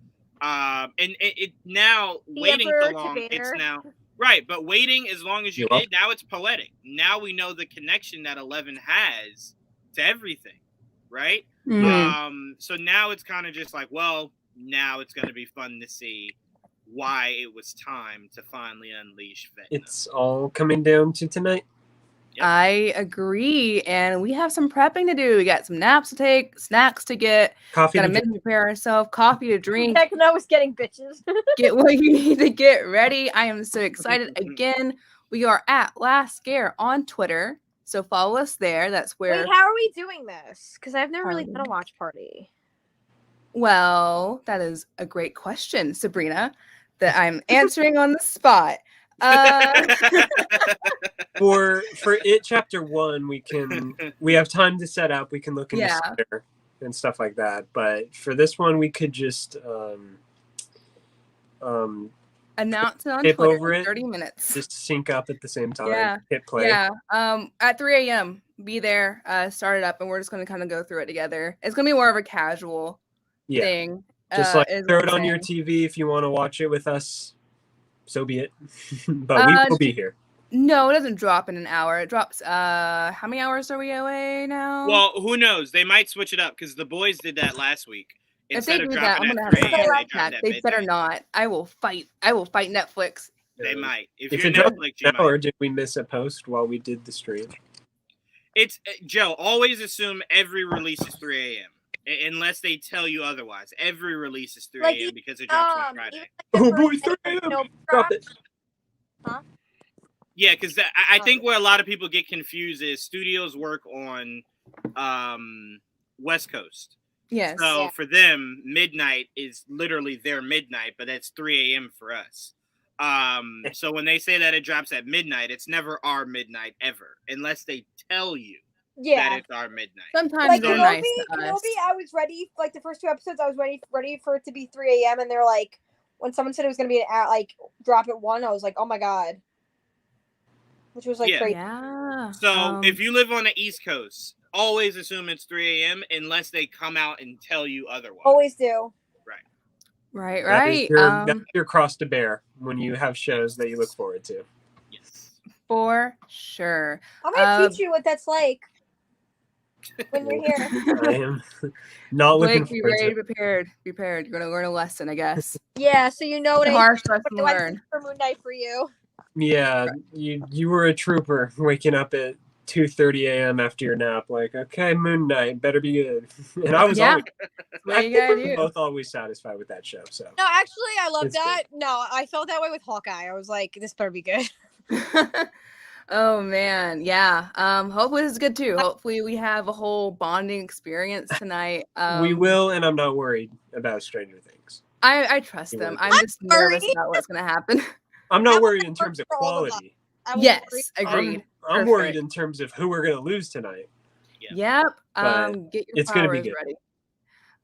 And it now The waiting Emperor so to long, it's Vader. now right, but waiting as long as you You're did, now it's poetic. Now we know the connection that 11 has to everything, right? Mhm. So now it's kind of just like, well, now it's going to be fun to see why it was time to finally unleash Vecna. It's all coming down to tonight. Yep. I agree, and we have some prepping to do. We got some naps to take, snacks to get, Coffee got to to drink. mentally prepare ourselves, coffee to drink, Vecna was getting bitches. get what you need to get ready. I am so excited. Again, we are at Last Scare on Twitter, so follow us there. That's where. Wait, how are we doing this? Because I've never really Party. done a watch party. Well, that is a great question, Sabrina, that I'm answering on the spot. For it chapter 1, we have time to set up. We can look into Yeah. Twitter and stuff like that. But for this one, we could just Announce it on Skip Twitter over in it. 30 minutes. just sync up at the same time. Yeah. Hit play. Yeah. At 3 a.m. Be there, start it up, and we're just gonna kind of go through it together. It's gonna be more of a casual Yeah. thing. Just like is throw what it I'm on your saying. TV if you want to watch it with us. So be it. But we will be here. No, it doesn't drop in an hour. It drops. How many hours are we away now? Well, who knows? They might switch it up because the boys did that last week. if they Instead of do that, dropping I'm gonna at have 3 a a.m., heart they dropped attack. at They better midnight. not. I will fight. I will fight Netflix. They might. If If you're it dropped Netflix, you now, or might. did we miss a post while we did the stream? It's Joe. Always assume every release is 3 a.m. Unless they tell you otherwise. Every release is 3 Like, a.m. because it drops on even Friday. like Oh the boy, first 3 episode a.m. no Drop drop. it. Yeah, because I think where a lot of people get confused is studios work on West Coast. Yes. So Yeah. for them, midnight is literally their midnight, but that's 3 a.m. for us. So when they say that it drops at midnight, it's never our midnight ever, unless they tell you that Yeah. it's our midnight. Sometimes Like they're Kenobi, nice to us. Kenobi, I was ready. Like the first 2 episodes, I was ready for it to be 3 a.m. And they're like, when someone said it was gonna be at like drop at 1, I was like, oh my god, which was like Yeah. crazy. Yeah. So if you live on the East Coast, always assume it's 3 a.m. unless they come out and tell you otherwise. Always do. Right. That is Right. that's your cross to bear when you have shows that you look forward to. Yes. For sure. I'm gonna teach you what that's like when you're here. I am not looking Blake, be forward ready, to it. prepared. Prepared. You're gonna learn a lesson, I guess. Yeah, so you know what A I harsh lesson what I learned. did for Moon Knight for you. Yeah, you were a trooper waking up at 2:30 a.m. after your nap. Like, okay, Moon Knight, better be good. And I was Yeah. always, What I you think gotta we were do. both always satisfied with that show. So No, actually, I love It's that. No, I felt that way with Hawkeye. I was like, this better be good. Oh man, yeah. Hopefully this is good too. Hopefully we have a whole bonding experience tonight. we will, and I'm not worried about Stranger Things. I trust You them. will. I'm just nervous worried. about what's gonna happen. I'm I not will worried in work terms of for all of us. quality. I will Yes, worry. agreed. I'm worried Perfect. in terms of who we're going to lose tonight. Yep. But Get your it's gonna be powers good.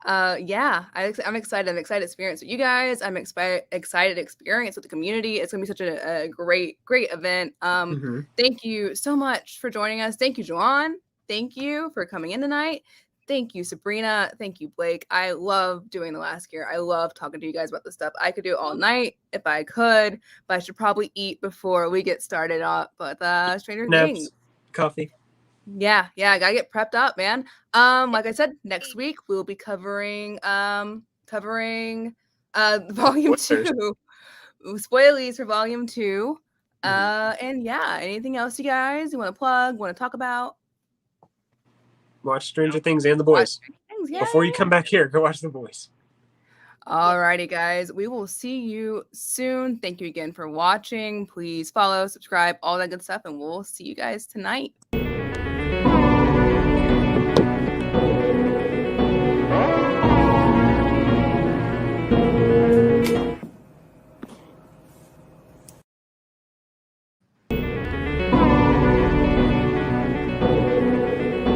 ready. Yeah, I'm excited. I'm excited to experience with you guys. I'm excited to experience with the community. It's gonna be such a great event. Mhm. Thank you so much for joining us. Thank you, Juwaan. Thank you for coming in tonight. Thank you, Sabrina. Thank you, Blake. I love doing the last year. I love talking to you guys about this stuff. I could do it all night if I could, but I should probably eat before we get started up with Stranger Things. Naps, coffee. Yeah, I gotta get prepped up, man. Like I said, next week we'll be covering volume Spoilers. 2. Spoilies for volume 2. And yeah, anything else you guys you want to plug, want to talk about? Watch Stranger Things and The Boys. Things, yeah. Before you come back here, go watch The Boys. Alrighty, guys. We will see you soon. Thank you again for watching. Please follow, subscribe, all that good stuff, and we'll see you guys tonight.